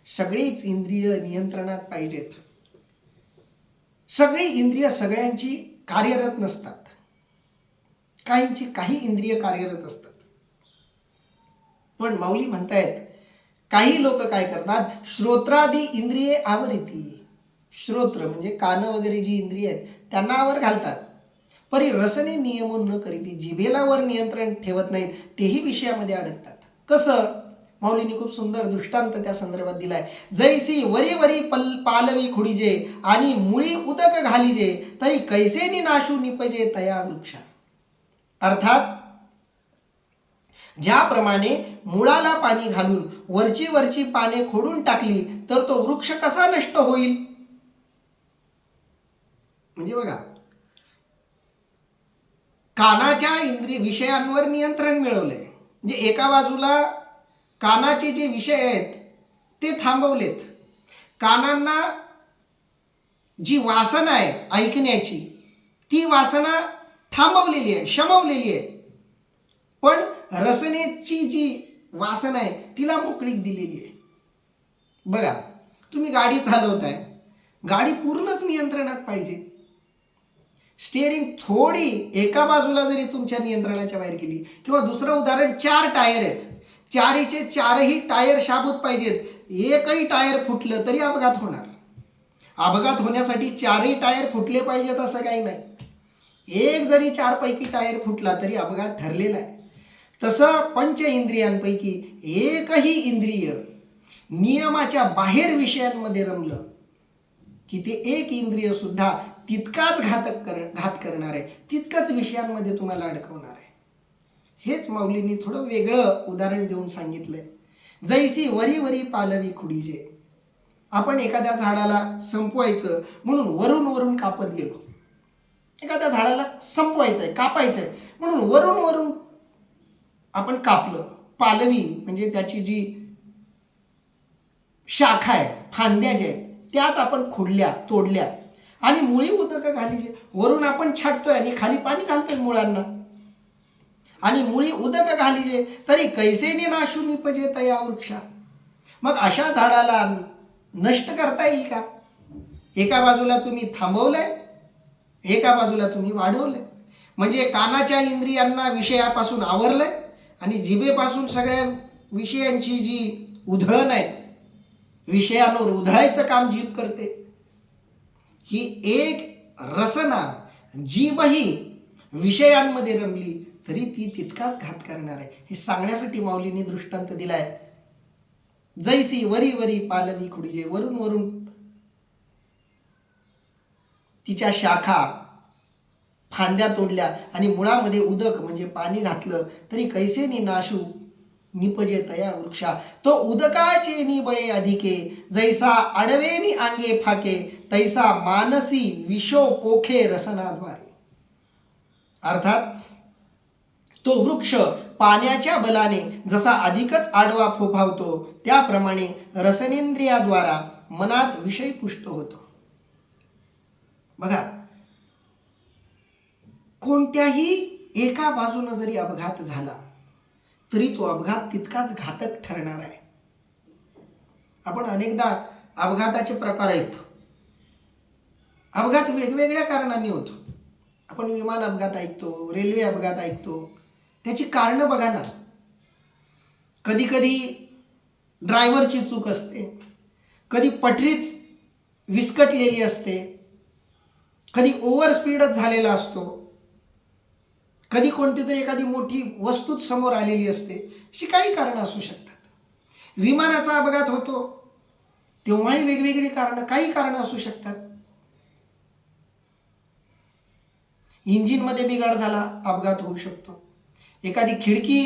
सगळीच इंद्रिय नियंत्रणात पाहिजेत. सगळी इंद्रिय सगळ्यांची कार्यरत नसतात. काहींची काही इंद्रिय कार्यरत असतात. पण माऊली म्हणतायत काही लोक काय करतात, श्रोत्रादी इंद्रिये आवरिती. श्रोत्र म्हणजे कान वगैरे जी इंद्रिय आहेत त्यांना आवर घालतात, परी रसने नियमन न करीती, जिभेला वर नियंत्रण ठेवत नाहीत, तेही विषयामध्ये अडकतात. कसं? माऊलींनी खूप सुंदर दृष्टांत त्या संदर्भात दिलाय. जैसी वरी वरी पालवी खुडीजे आणि मुळी उदक घालीजे, तरी कैसे नाशू निपजे तया वृक्षा. अर्थात ज्याप्रमाणे मुळाला पाणी घालून वरची वरची पाने खोडून टाकली तर तो वृक्ष कसा नष्ट होईल. म्हणजे बघा, कानाच्या इंद्रिय विषयांवर नियंत्रण मिळवलंय. म्हणजे एका बाजूला कानाचे जे विषय आहेत ते थांबवलेत. कानांना जी वासना आहे ऐकण्याची ती वासना थांबवलेली आहे, शमवलेली आहे. पण रसनेची जी वासना आहे तिला मोकळीक दिलेली आहे. बघा, तुम्ही गाडी चालवताय, गाडी पूर्णच नियंत्रणात पाहिजे. स्टिअरिंग थोडी एका बाजूला जरी तुमच्या नियंत्रणाच्या बाहेर गेली, किंवा दुसरं उदाहरण, 4 टायर आहेत, चारीचे चारही टायर शाबूत पाहिजेत. एकही टायर फुटलं तरी अपघात होणार. अपघात होण्यासाठी 4ही टायर फुटले पाहिजेत असं काही नाही. एक जरी 4 पैकी टायर फुटला तरी अपघात ठरलेला आहे. तसं पंच इंद्रियांपैकी एकही इंद्रिय नियमाच्या बाहेर विषयांमध्ये रमलं की ते एक इंद्रिय सुद्धा तितकाच घात करणार आहे, तितकंच विषयांमध्ये तुम्हाला अडकवणार आहे. हेच माऊलींनी थोडं वेगळं उदाहरण देऊन सांगितलंय. जैसी वरी वरी पालवी खुडीजे. आपण एखाद्या झाडाला संपवायचं म्हणून वरून वरून कापत गेलो. एखाद्या झाडाला संपवायचं आहे, कापायचं आहे म्हणून वरून वरून आपण कापलं. पालवी म्हणजे त्याची जी शाखा आहे, फांद्या ज्या आहेत त्याच आपण खोडल्या, तोडल्या. आणि मुळी उदक घालीजे, वरून आपण छाटतोय आणि खाली पाणी घालतोय मुळांना. आणि मुळी उदक घालीजे, तरी कैसेने नाशू निपजे तया वृक्षा. मग अशा झाडाला नष्ट करता येईल का? एका बाजूला तुम्ही थांबवलंय, एका बाजूला तुम्ही वाढवलंय. म्हणजे कानाच्या इंद्रियांना विषयापासून आवरलंय आणि जिभेपासून सगळ्या विषयांची जी उधळण आहे, विषयांवर उधळायचं काम जीभ करते. ही एक रसना जीभही विषयांमध्ये रमली तरी ती तितकाच घात करणार आहे. हे सांगण्यासाठी माऊलींनी दृष्टांत दिलाय. जैसी वरी वरी पालवी खुडीजे, वरून वरून तिच्या शाखा फांद्या तोडल्या आणि मुळामध्ये उदक म्हणजे पाणी घातलं तरी कैसे नाशू निपजे तया वृक्षा. तो उदकाचे निबळे अधिके, जैसा अडवेनी आंगे फाके, तैसा मानसी विशो पोखे रसनाद्वारे. अर्थात तो वृक्ष पाण्याच्या बलाने जसा अधिकच आडवा फोफावतो त्याप्रमाणे रसनेंद्रियाद्वारा मनात विषय पुष्ट होतो. बघा, कोणत्याही एका बाजूने जरी अपघात झाला तरी तो अपघात तितकाच घातक ठरणार आहे. आपण अनेकदा अपघाताचे प्रकार ऐकतो. अपघात वेगवेगळ्या कारणांनी होतो. आपण विमान अपघात ऐकतो, रेल्वे अपघात ऐकतो. त्याची कारणं बघा ना. कधी कधी ड्रायव्हरची चूक असते, कधी पटरीच विस्कटलेली असते, कधी ओव्हर स्पीडच झालेला असतो, कधी कोणती तरी एखादी मोठी वस्तूच समोर आलेली असते. अशी काही कारणं असू शकतात. विमानाचा अपघात होतो तेव्हाही वेगवेगळी कारणं, काही कारणं असू शकतात. इंजिनमध्ये बिघाड झाला, अपघात होऊ शकतो. एखादी खिडकी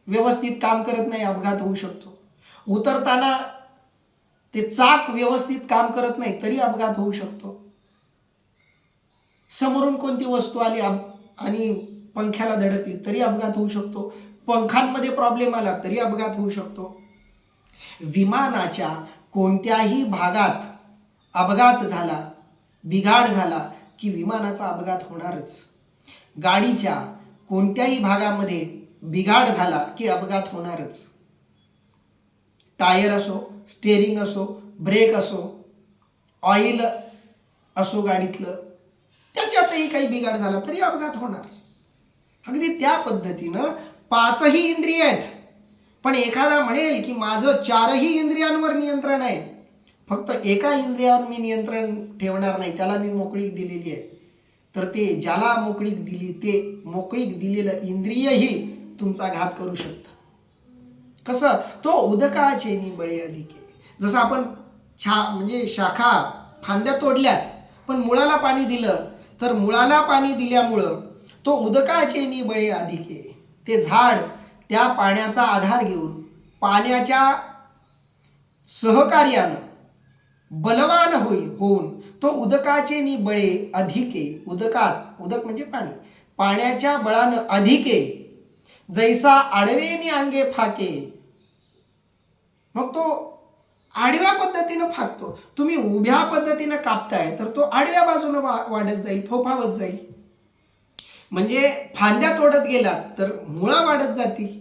व्यवस्थित काम करत नाही, अपघात होऊ शकतो. उतरताना ते चाक व्यवस्थित काम करत नाही तरी अपघात होऊ शकतो. समोरून कोणती वस्तू आली आणि पंख्याला धडकली तरी अपघात होऊ शकतो. पंखांमध्ये प्रॉब्लेम आला तरी अपघात होऊ शकतो. विमानाच्या कोणत्याही भागात अपघात झाला, बिघाड झाला की विमानाचा अपघात होणारच. गाडीच्या कोणत्याही भागामध्ये बिघाड झाला की अपघात होणारच. टायर असो, स्टेअरिंग असो, ब्रेक असो, ऑइल असो गाडीतलं, त्याच्यातही काही बिघाड झाला तरी अपघात होणार. अगदी त्या पद्धतीनं 5ही इंद्रिय आहेत, पण एखादा म्हणेल की माझं 4ही इंद्रियांवर नियंत्रण आहे, फक्त एका इंद्रियावर मी नियंत्रण ठेवणार नाही, त्याला मी मोकळीक दिलेली आहे, तर ते ज्याला मोकळीक दिली ते मोकळीक दिलेलं इंद्रियही तुमचा घात करू शकतं. कसं? तो उदकाचेनी बळे अधिके. जसं आपण म्हणजे शाखा फांद्या तोडल्यात पण मुळाला पाणी दिलं, तर मुळाला पाणी दिल्यामुळं तो उदकाचेनी बळे अधिके, ते झाड त्या पाण्याचा आधार घेऊन पाण्याच्या सहकार्यानं बलवान होऊन तो उदकाचेनी बळे अधिके, उदक म्हणजे पाणी, पाण्याच्या बळानं अधिके, जैसा आडवेनी अंगे फाके. मग तो आडव्या पद्धतीनं फाकतो. तुम्ही उभ्या पद्धतीनं कापताय तर तो आडव्या बाजूनं वाढत जाईल, फोफावत जाईल. म्हणजे फांद्या तोडत गेलात तर मुळा वाढत जातील.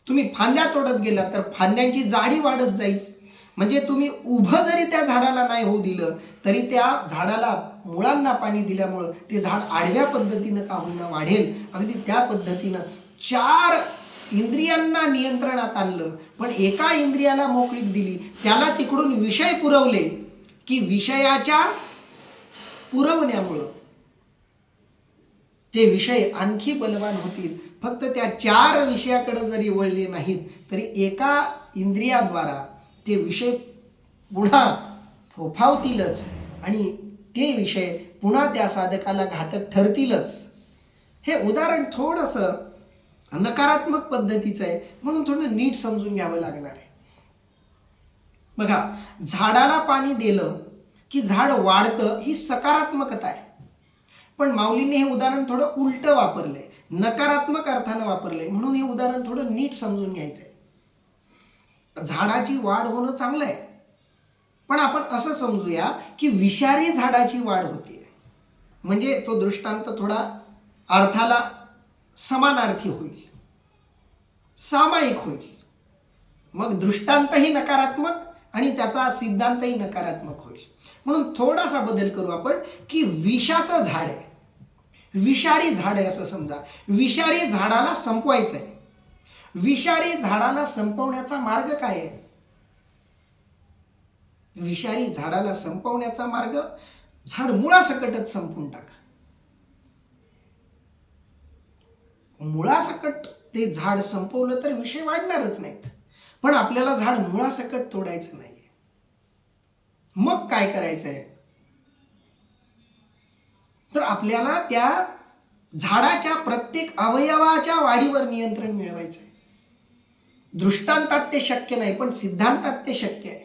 तुम्ही फांद्या तोडत गेलात तर फांद्यांची जाडी वाढत जाईल. म्हणजे तुम्ही उभं जरी त्या झाडाला नाही होऊ दिलं तरी त्या झाडाला मुळांना पाणी दिल्यामुळं ते झाड आडव्या पद्धतीनं का होईना वाढेल. अगदी त्या पद्धतीनं 4 इंद्रियांना नियंत्रणात आणलं, पण एका इंद्रियाला मोकळीक दिली, त्याला तिकडून विषय पुरवले की विषयाच्या पुरवण्यामुळं ते विषय आणखी बलवान होतील. फक्त त्या 4 विषयाकडे जरी वळले नाहीत तरी एका इंद्रियाद्वारा ते विषय पुन्हा फोफावतीलच आणि ते विषय पुन्हा त्या साधकाला घातक ठरतीलच. हे उदाहरण थोडंसं नकारात्मक पद्धतीचं आहे, म्हणून थोडं नीट समजून घ्यावं लागणार आहे. बघा, झाडाला पाणी दिलं की झाड वाढतं, ही सकारात्मकता आहे. पण माऊलींनी हे उदाहरण थोडं उलटं वापरलंय, नकारात्मक अर्थानं वापरलंय, म्हणून हे उदाहरण थोडं नीट समजून घ्यायचंय. झाडाची वाढ होणं चांगलं आहे, पण आपण असं समजूया की विषारी झाडाची वाढ होते, म्हणजे तो दृष्टांत थोडा अर्थाला समानार्थी होईल, सामायिक होईल. मग दृष्टांतही नकारात्मक आणि त्याचा सिद्धांतही नकारात्मक होईल. म्हणून थोडासा बदल करू आपण की विषाचं झाड आहे, विषारी झाड आहे असं समजा. विषारी झाडाला संपवायचं आहे. विषारी झाडाला संपवण्याचा मार्ग काय आहे? विषारी झाडाला संपवण्याचा मार्ग, झाड मुळासकटच संपून टाका. मुळासकट ते झाड संपवलं तर विषय वाढणारच नाहीत. पण आपल्याला झाड मुळासकट तोडायचं नाहीये. मग काय करायचंय? तर आपल्याला त्या झाडाच्या प्रत्येक अवयवाच्या वाढीवर नियंत्रण मिळवायचंय. दृष्टांतात ते शक्य नाही, पण सिद्धांतात ते शक्य आहे.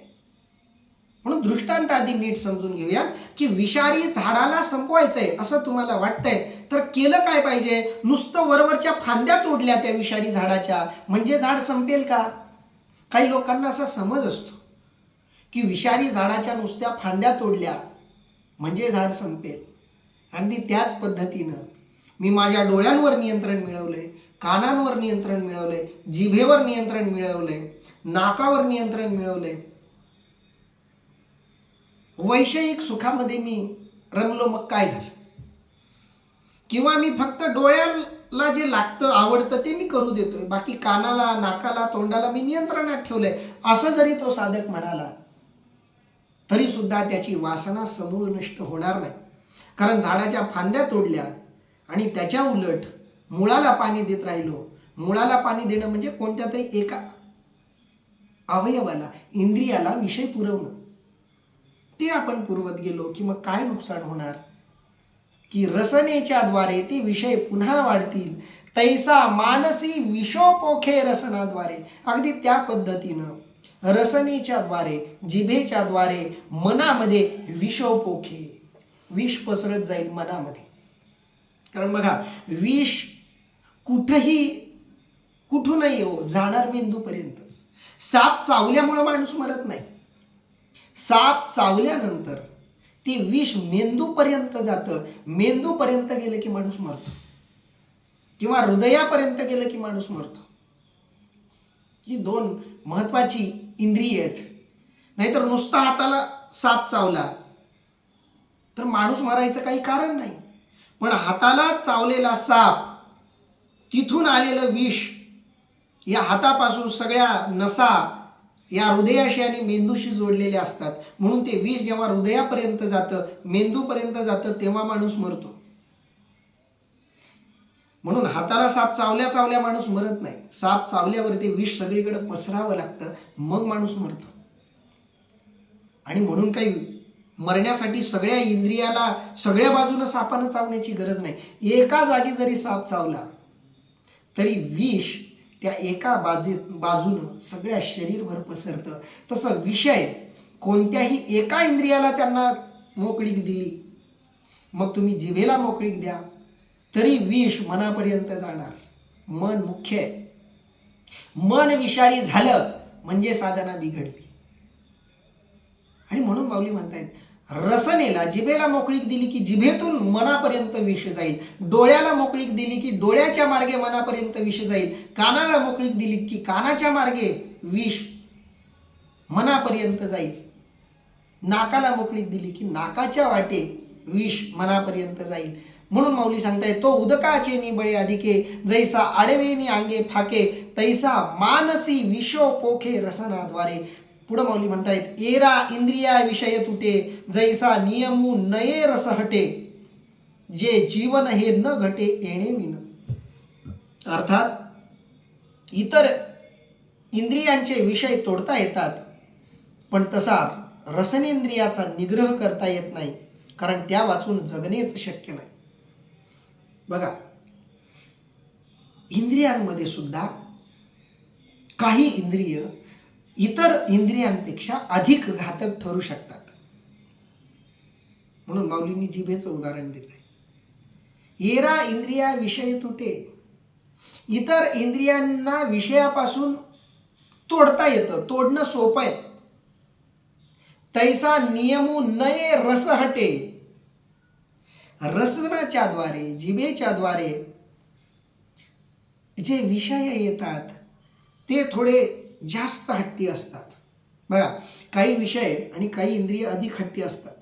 म्हणून दृष्टांत आधी नीट समजून घेऊया की विषारी झाडाला संपवायचंय असं तुम्हाला वाटतंय, तर केलं काय पाहिजे? नुसतं वरवरच्या फांद्या तोडल्या त्या विषारी झाडाच्या म्हणजे झाड संपेल का? काही लोकांना असा समज असतो की विषारी झाडाच्या नुसत्या फांद्या तोडल्या म्हणजे झाड संपेल. अगदी त्याच पद्धतीनं मी माझ्या डोळ्यांवर नियंत्रण मिळवलंय, कानांवर नियंत्रण मिळवलंय, जिभेवर नियंत्रण मिळवलंय, नाकावर नियंत्रण मिळवलंय, वैषयिक सुखामध्ये मी रमलो, मग काय झालं? किंवा मी फक्त डोळ्याला जे लागतं आवडतं ते मी करू देतोय, बाकी कानाला, नाकाला, तोंडाला मी नियंत्रणात ठेवलंय, असं जरी तो साधक म्हणाला तरी सुद्धा त्याची वासना समूळ नष्ट होणार नाही. कारण झाडाच्या फांद्या तोडल्या आणि त्याच्या उलट मुळाला पाणी देत राहिलो. मुळाला पाणी देणं म्हणजे कोणत्या तरी एका अवयवाला, इंद्रियाला विषय पुरवणं. ते आपण पुरवत गेलो की मग काय नुकसान होणार? की रसनेच्या द्वारे ते विषय पुन्हा वाढतील. तैसा मानसी विषोपोखे रसनाद्वारे. अगदी त्या पद्धतीनं रसनेच्या द्वारे, जिभेच्या द्वारे मनामध्ये विषोपोखे, विष पसरत जाईल मनामध्ये. कारण बघा, विष कुठूनही हो जाणार मेंदूपर्यंतच. साप चावल्यामुळं माणूस मरत नाही. साप चावल्यानंतर ते विष मेंदूपर्यंत जातं. मेंदूपर्यंत गेलं की माणूस मरतो, किंवा हृदयापर्यंत गेलं की माणूस मरतो. ही दोन महत्वाची इंद्रिय आहेत. नाहीतर नुसता हाताला साप चावला तर माणूस मरायचं काही कारण नाही. पण हाताला चावलेला साप, तिथून आलेलं विष या हातापासून सगळ्या नसा या हृदयाशी आणि मेंदूशी जोडलेल्या असतात. म्हणून ते विष जेव्हा हृदयापर्यंत जातं, मेंदूपर्यंत जातं, तेव्हा माणूस मरतो. म्हणून हाताला साप चावल्या चावल्या माणूस मरत नाही. साप चावल्यावर ते विष सगळीकडे पसरावं लागतं, मग माणूस मरतो. आणि म्हणून काही मरण्यासाठी सगळ्या इंद्रियाला सगळ्या बाजूनं सापानं चावण्याची गरज नाही. एका जागी जरी साप चावला तरी विष त्या एका बाजूनं सगळ्या शरीरभर पसरतं. तसं विषय कोणत्याही एका इंद्रियाला त्यांना मोकळीक दिली, मग तुम्ही जिभेला मोकळीक द्या तरी विष मनापर्यंत जाणार. मन मुख्य आहे. मन विषारी झालं म्हणजे साधना बिघडली. आणि म्हणून माऊली म्हणतायत, रसनेला जिभेला मोकळीक दिली की जिभेतून मनापर्यंत विष जाईल. डोळ्याला मोकळीक दिली की डोळ्याच्या मार्गे मनापर्यंत विष जाईल. कानाला मोकळीक दिली की कानाच्या मार्गे विष मनापर्यंत जाईल. नाकाला मोकळीक दिली की नाकाच्या वाटे विष मनापर्यंत जाईल. म्हणून माऊली सांगताय, तो उदकाचे निबळे अधिके, जैसा आडवेनी अंगे फाके, तैसा मानसी विषो पोखे रसनाद्वारे. पुढं माऊली म्हणतायत, एरा इंद्रिया विषय तुटे, जैसा नियमू नये रस हटे, जे जीवन हे न घटे येणे विन. अर्थात इतर इंद्रियांचे विषय तोडता येतात, पण तसा रसनेंद्रियाचा निग्रह करता येत नाही, कारण त्या वाचून जगणेच शक्य नाही. बघा, इंद्रियांमध्ये सुद्धा काही इंद्रिय इतर इंद्रियांपेक्षा अधिक घातक ठरू शकतात. म्हणून माऊलींनी जिभेचं उदाहरण दिलंय. एरा इंद्रिया विषय तुटे, इतर इंद्रियांना विषयापासून तोडता येतं, तोडणं सोपं आहे. तैसा नियमू नये रस हटे, रसनाच्या द्वारे, जिभेच्या द्वारे जे विषय येतात ते थोडे जास्त हट्टी असतात. बघा, काही विषय आणि काही इंद्रिय अधिक हट्टी असतात.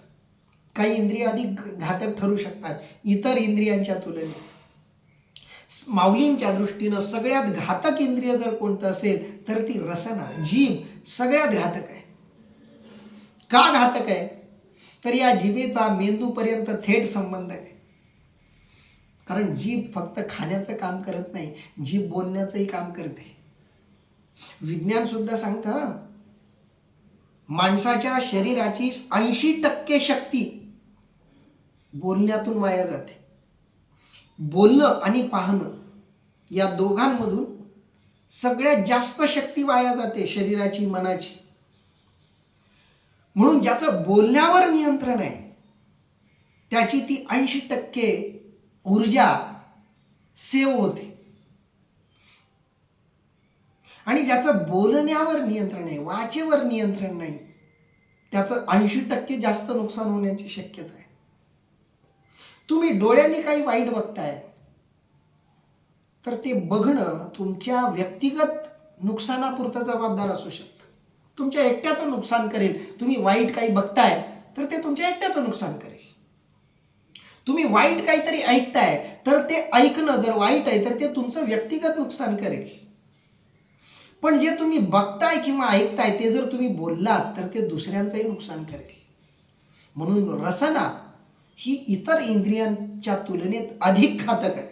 काही इंद्रिय अधिक घातक ठरू शकतात इतर इंद्रियांच्या तुलनेत. माऊलींच्या दृष्टीनं सगळ्यात घातक इंद्रिय जर कोणतं असेल तर ती रसना, जीभ सगळ्यात घातक आहे. का घातक आहे? तर या जिभेचा मेंदूपर्यंत थेट संबंध आहे. कारण जीभ फक्त खाण्याचं काम करत नाही, जीभ बोलण्याचंही काम करते. विज्ञान सुद्धा सांगतं, माणसाच्या शरीराची 80% शक्ती बोलण्यातून वाया जाते. बोलणं आणि पाहणं या दोघांमधून सगळ्यात जास्त शक्ती वाया जाते शरीराची, मनाची. म्हणून ज्याचं बोलण्यावर नियंत्रण आहे त्याची ती 80% ऊर्जा सेव्ह होते. आणि ज्याचं बोलण्यावर नियंत्रण आहे, वाचेवर नियंत्रण नाही, त्याचं 80% जास्त नुकसान होण्याची शक्यता आहे. तुम्ही डोळ्यांनी काही वाईट बघताय तर ते बघणं तुमच्या व्यक्तिगत नुकसानापुरतं जबाबदार असू शकतं. तुमच्या एकट्याचं नुकसान करेल. तुम्ही वाईट काही बघताय तर ते तुमच्या एकट्याचं नुकसान करेल. तुम्ही वाईट काहीतरी ऐकताय तर ते ऐकणं जर वाईट आहे तर ते तुमचं व्यक्तिगत नुकसान करेल. पण जे तुम्ही बघताय किंवा ऐकताय ते जर तुम्ही बोललात तर ते दुसऱ्यांचंही नुकसान करेल. म्हणून रसना ही इतर इंद्रियांच्या तुलनेत अधिक घातक आहे.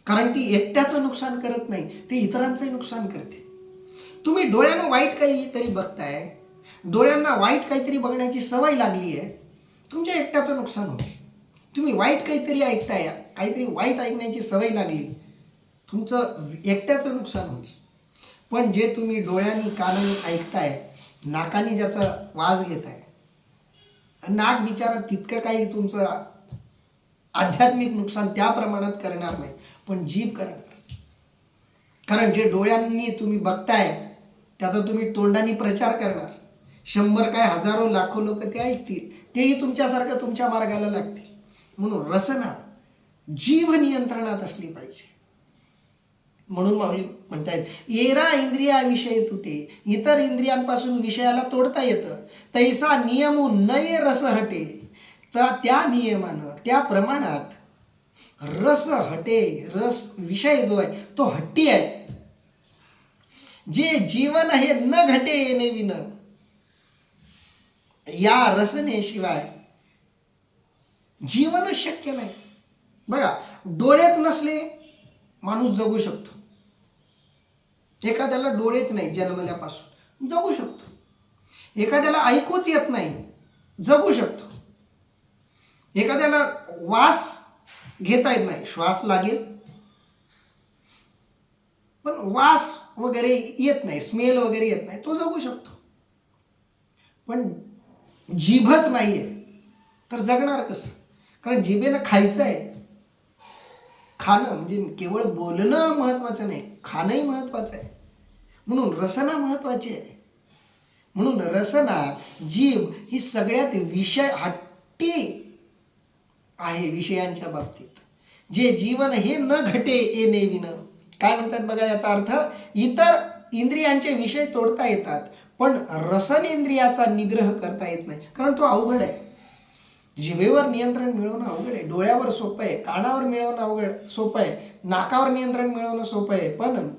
कारण ती एकट्याचं नुकसान करत नाही, ते इतरांचंही नुकसान करते. तुम्ही डोळ्यानं वाईट काहीतरी बघताय, डोळ्यांना वाईट काहीतरी बघण्याची सवय लागली आहे, तुमच्या एकट्याचं नुकसान होईल. तुम्ही वाईट काहीतरी ऐकताय, काहीतरी वाईट ऐकण्याची सवय लागली, तुमचं एकट्याचं नुकसान होईल. पण जे तुम्ही डोळ्यांनी, कानाने ऐकताय, नाकाने ज्याचा वास घेताय, नाक बिचारा तितकं काही तुमचं आध्यात्मिक नुकसान त्या प्रमाणात करणार नाही, पण जीभ करणार. कारण जे डोळ्यांनी तुम्ही बघताय त्याचा तुम्ही तोंडाने प्रचार करणार, 100 काय हजारो लाखो लोक ते ऐकतील, तेही तुमच्यासारखं तुमच्या मार्गाला लागतील. म्हणून रसना जीभ नियंत्रणात असली पाहिजे. म्हणून माऊली म्हणतायत, येरा इंद्रिया विषय तुटे, इतर इंद्रियांपासून विषयाला तोडता येतं. तैसा नियमू नये रस हटे, तर त्या नियमानं त्या प्रमाणात रस हटे. रस विषय जो आहे तो हट्टी आहे. जे जीवन आहे न घटे येणे विन, या रसनेशिवाय जीवनच शक्य नाही. बघा, डोळेच नसले माणूस जगू शकतो. एखाद्याला डोळेच नाही जन्मल्यापासून, जगू शकतो. एखाद्याला ऐकूच येत नाही, जगू शकतो. एखाद्याला वास घेता येत नाही, श्वास लागेल पण वास वगैरे येत नाही, स्मेल वगैरे येत नाही, तो जगू शकतो. पण जीभच नाहीये तर जगणार कसं? कारण जिभेनं खायचं आहे. खाणं म्हणजे केवळ बोलणं महत्त्वाचं नाही, खाणंही महत्त्वाचं आहे. म्हणून रसना महत्त्वाची आहे. म्हणून रसना, जीभ ही सगळ्यात विषय हट्टी आहे विषयांच्या बाबतीत. जे जीवन हे न घटे येणे विन. काय म्हणतात बघा याचा अर्थ, इतर इंद्रियांचे विषय तोडता येतात पण रसनेंद्रियाचा निग्रह करता येत नाही, कारण तो अवघड आहे. जिभेवर नियंत्रण मिळवणं अवघड आहे. डोळ्यावर सोपं आहे, कानावर मिळवणं सोपं आहे, नाकावर नियंत्रण मिळवणं सोपं आहे, पण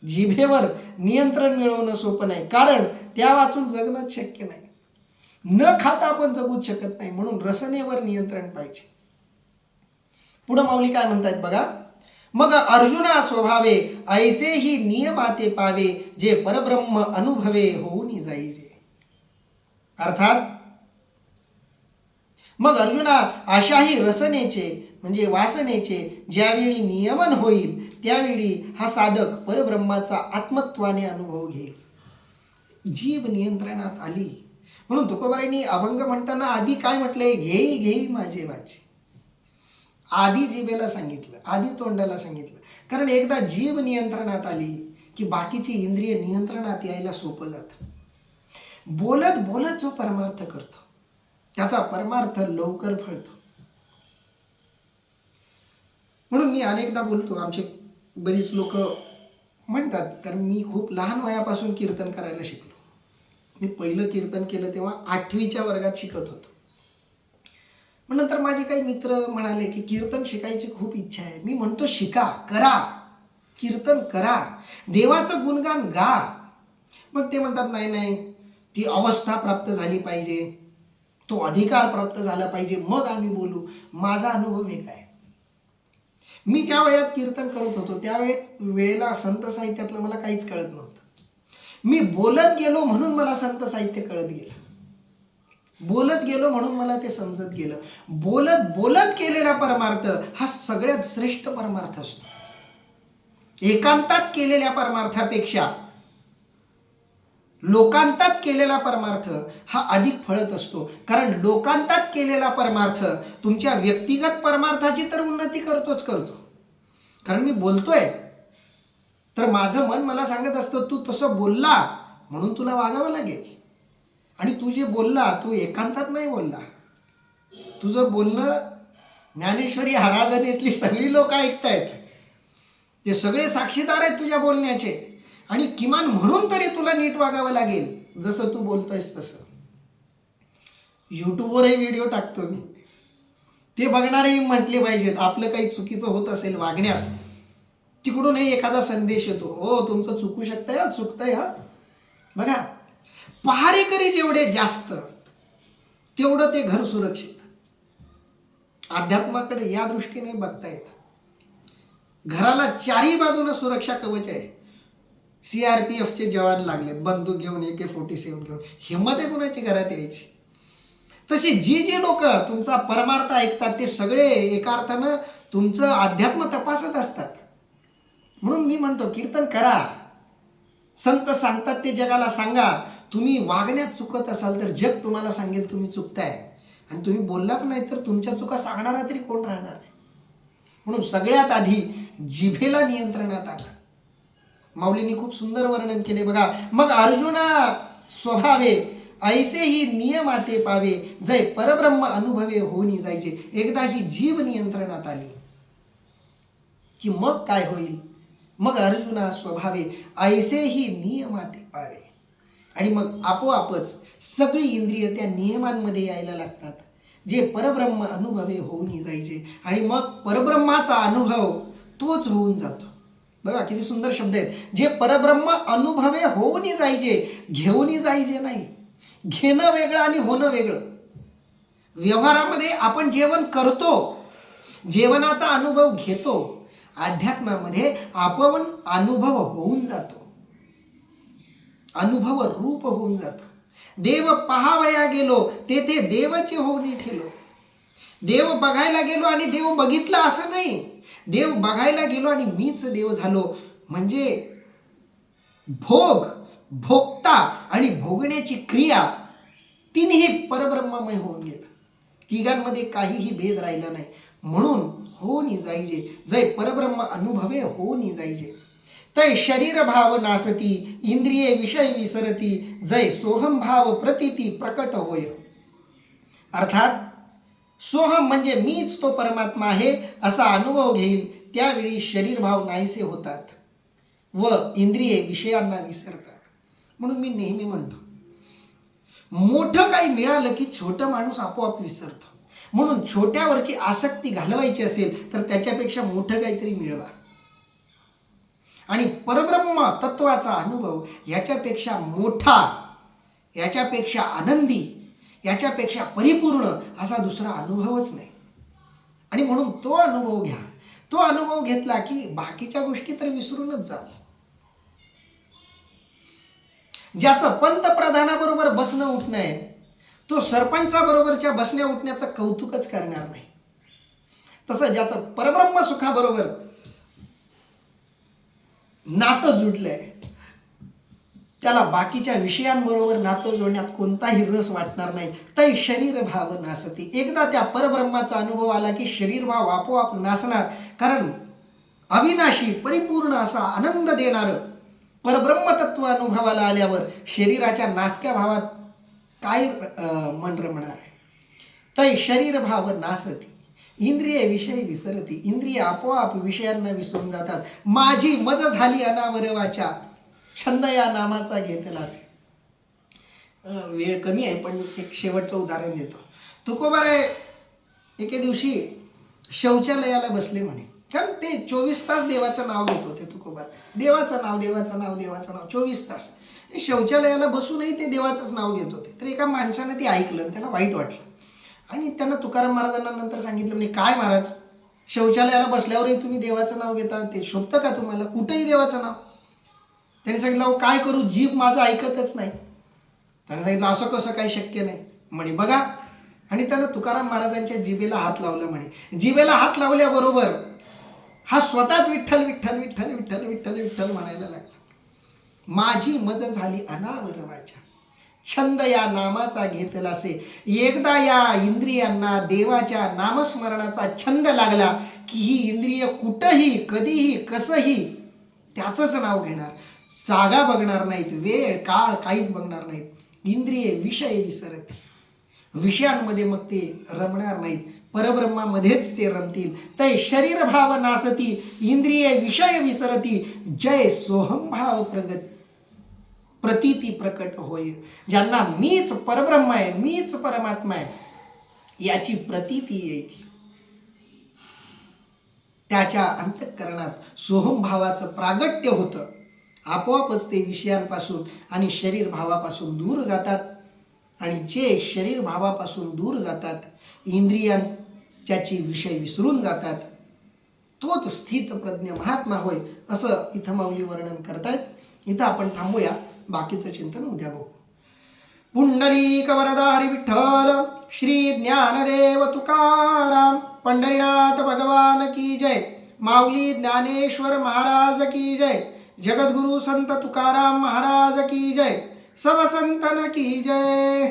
जिभेवर नियंत्रण मिळवणं सोपं नाही, कारण त्या वाचून जगणंच शक्य नाही. न खाता आपण जगूच शकत नाही. म्हणून रसनेवर नियंत्रण पाहिजे. पुढं माऊली काय म्हणतायत बघा, मग अर्जुना स्वभावे ऐसे ही नियमाते पावे, जे परब्रह्म अनुभवे होऊन जाईजे. अर्थात मग अर्जुना अशाही रसनेचे म्हणजे वासनेचे ज्यावेळी नियमन होईल त्यावेळी हा साधक परब्रह्माचा आत्मत्वाने अनुभव घेईल. जीभ नियंत्रणात आली. म्हणून तुकोबारायांनी अभंग म्हणताना आधी काय म्हटलंय, घेई घेई माझे वाचे. आधी जिभेला सांगितलं, आधी तोंडाला सांगितलं. कारण एकदा जीभ नियंत्रणात आली की बाकीची इंद्रिय नियंत्रणात यायला सोपं जातं. बोलत बोलत जो परमार्थ करतो त्याचा परमार्थ लवकर फळतो. म्हणून मी अनेकदा बोलतो, आमचे बरीच लोक म्हणतात, कारण मी खूप लहान वयापासून कीर्तन करायला शिकलो. मी पहिलं कीर्तन केलं तेव्हा 8वीच्या वर्गात शिकत होतो. मग नंतर माझे काही मित्र म्हणाले की कीर्तन शिकायची खूप इच्छा आहे. मी म्हणतो शिका, करा, कीर्तन करा, देवाचं गुणगान गा. मग ते म्हणतात नाही नाही, ती अवस्था प्राप्त झाली पाहिजे, तो अधिकार प्राप्त झाला पाहिजे, मग आम्ही बोलू. माझा अनुभव वेगळा आहे. मी ज्या वयात कीर्तन करत होतो वेळेला संत साहित्यातलं मला काहीच कळत नव्हतं. मी बोलत गेलो म्हणून मला संत साहित्य कळत गेलं, बोलत गेलो म्हणून मला ते समजत गेलं. बोलत बोलत केलेला परमार्थ हा सगळ्यात श्रेष्ठ परमार्थ असतो. एकांतात केलेल्या परमार्थापेक्षा लोकांतात केलेला परमार्थ हा अधिक फळत असतो. कारण लोकांतात केलेला परमार्थ तुमच्या व्यक्तिगत परमार्थाची तर उन्नती करतोच करतो. कारण मी बोलतोय तर माझं मन मला सांगत असतं, तू तसं बोलला म्हणून तुला वागावं लागेल. आणि तू जे बोलला तू एकांतात नाही बोलला. तुझं बोलणं ज्ञानेश्वरी आराधनेतली सगळी लोक ऐकतायत, ते सगळे साक्षीदार आहेत तुझ्या बोलण्याचे. आणि किमान म्हणून तरी तुला नीट वागावं लागेल जसं तू बोलतोयस तसं. यूट्यूबवरही व्हिडिओ टाकतो मी, ते बघणारेही म्हटले पाहिजेत आपलं काही चुकीचं होत असेल वागण्यात, तिकडूनही एखादा संदेश येतो, हो तुमचं चुकू शकतंय, चुकतंय. हा बघा, पहारेकरी जेवढे जास्त तेवढं ते घर सुरक्षित. अध्यात्माकडे या दृष्टीने बघता येत. घराला चारही बाजूनं सुरक्षा कवच आहे. CRPFचे जवान लागलेत बंदूक घेऊन, AK-47 घेऊन. हिंमत आहे कुणाची घरात यायची? तशी जी लोक तुमचा परमार्थ ऐकतात ते सगळे एका अर्थानं तुमचं अध्यात्म तपासत असतात. म्हणून मी म्हणतो कीर्तन करा, संत सांगतात ते जगाला सांगा. तुम्ही वागण्यात चुकत असाल तर जग तुम्हाला सांगेल तुम्ही चुकताय, आणि तुम्ही बोललाच नाही तर तुमच्या चुका सांगणारा तरी कोण राहणार आहे. म्हणून सगळ्यात आधी जिभेला नियंत्रणात आला. माऊलींनी खूप सुंदर वर्णन केले बघा. मग अर्जुना स्वभावे ऐसे ही नियमाते पावे, जय परब्रह्म अनुभवे होऊन जायचे. एकदा ही जीव नियंत्रणात आली की मग काय होईल? मग अर्जुना स्वभावे ऐसे ही नियमाते पावे. आणि मग आपोआपच सगळी इंद्रिय त्या नियमांमध्ये यायला लागतात, जे परब्रह्म अनुभवे होऊन जायचे. आणि मग परब्रह्माचा अनुभव तोच होऊन जातो. बघा किती सुंदर शब्द आहेत. जे परब्रह्म अनुभवे होऊन जायचे, घेऊन जायचे नाही. घेणं वेगळं आणि होणं वेगळं. व्यवहारामध्ये आपण जेवण करतो, जेवणाचा अनुभव घेतो. अध्यात्मामध्ये आपण अनुभव होऊन जातो, अनुभव रूप होऊन जातो. देव पहावया गेलो, तेथे देवचे होऊन ठेलो. देव बघायला गेलो आणि देव बघितला असं नाही. देव बघायला गेलो आणि मीच देव झालो. म्हणजे भोग, भोगता आणि भोगण्याची क्रिया तिन्ही परब्रह्ममय होऊन गेलं. तिघांमध्ये काहीही भेद राहिला नाही. म्हणून होऊन जायचे, जय परब्रह्म अनुभवे होऊन जायचे. तय शरीर भाव नासती, इंद्रिये विषय विसरती, जय सोहम भाव प्रतीती प्रकट होय. अर्थात सोहम म्हणजे मीच तो परमात्मा आहे असा अनुभव घेईल, त्यावेळी शरीर भाव नाहीसे होतात व इंद्रिये विषयांना विसरतात. म्हणून मी नेहमी म्हणतो, मोठं काही मिळालं की छोटं माणूस आपोआप विसरतो. म्हणून छोट्यावरची आसक्ती घालवायची असेल तर त्याच्यापेक्षा मोठं काहीतरी मिळवा. आणि परब्रह्म तत्वाचा अनुभव याच्यापेक्षा मोठा, याच्यापेक्षा आनंदी, याच्यापेक्षा परिपूर्ण असा दुसरा अनुभवच नाही. आणि म्हणून तो अनुभव घ्या. तो अनुभव घेतला की बाकीच्या गोष्टी तर विसरूनच जाल. ज्याचं पंतप्रधानाबरोबर बसणं उठणं आहे, तो सरपंचाबरोबरच्या बसण्या उठण्याचं कौतुकच करणार नाही. तसं ज्याचं परब्रह्म सुखाबरोबर नातं जुडलंय, त्याला बाकीच्या विषयांबरोबर नातं जोडण्यात कोणताही रस वाटणार नाही. तै शरीर भाव नासती. एकदा त्या परब्रह्माचा अनुभव आला की शरीर भाव आपोआप नासणार. कारण अविनाशी परिपूर्ण असा आनंद देणारं परब्रह्म तत्व अनुभवाला आल्यावर शरीराच्या नासक्या भावात काय म्हणणार आहे. तै शरीर भाव नासती, इंद्रिय विषय विसरती. इंद्रिय आपोआप विषयांना विसरून जातात. माझी मज झाली अनावर वाचा, छंद या नामाचा घेतला असे. वेळ कमी आहे पण एक शेवटचं उदाहरण देतो. तुकोबाराय एके दिवशी शौचालयाला बसले म्हणे. कारण ते 24 तास देवाचं नाव घेत होते तुकोबार. देवाचं नाव, देवाचं नाव, देवाचं नाव 24 तास. शौचालयाला बसूनही ते देवाचंच नाव घेत होते. तर एका माणसानं ते ऐकलं, त्याला वाईट वाटलं आणि त्यांना तुकाराम महाराजांना नंतर सांगितलं, म्हणजे काय महाराज, शौचालयाला बसल्यावरही तुम्ही देवाचं नाव घेता, ते शोभतं का तुम्हाला? कुठंही देवाचं नाव. त्यांनी सांगितलं, अहो काय करू, जीभ माझं ऐकतच नाही. त्याने सांगितलं, असं कसं काही शक्य नाही म्हणे. बघा, आणि त्यानं तुकाराम महाराजांच्या जिभेला हात लावला म्हणे. जिभेला हात लावल्याबरोबर हा स्वतःच विठ्ठल विठ्ठल विठ्ठल विठ्ठल विठ्ठल विठ्ठल म्हणायला लागला. माझी मज झाली अनावर वाचा, छंद या नामाचा घेतला असे. एकदा या इंद्रियांना देवाच्या नामस्मरणाचा छंद लागला की ही इंद्रिय कुठंही कधीही कसंही त्याचंच नाव घेणार. जागा बघणार नाहीत, वेळ काळ काहीच बघणार नाहीत. इंद्रिये विषय विसरती, विषयांमध्ये मग ते रमणार नाहीत, परब्रह्मामध्येच ते रमतील. तै शरीर भाव नासती, इंद्रिये विषय विसरती, जय सोहम भाव प्रतीती प्रकट होय. ज्यांना मीच परब्रह्म आहे, मीच परमात्मा आहे याची प्रतीती येईल, त्याच्या अंतःकरणात सोहम भावाचं प्रागट्य होतं. आपोआपच ते विषयांपासून आणि शरीर भावापासून दूर जातात. आणि जे शरीर भावापासून दूर जातात, इंद्रियांच्याची विषय विसरून जातात, तोच स्थितप्रज्ञ महात्मा होय, असं इथं माऊली वर्णन करतायत. इथं आपण थांबूया, बाकीचं चिंतन उद्या बघू. पुंडलिक वरदा हरी विठ्ठल, श्री ज्ञानदेव तुकाराम, पंढरीनाथ भगवान की जय, माऊली ज्ञानेश्वर महाराज की जय, जगद्गुरु संत तुकाराम महाराज की जय, सब संतन की जय.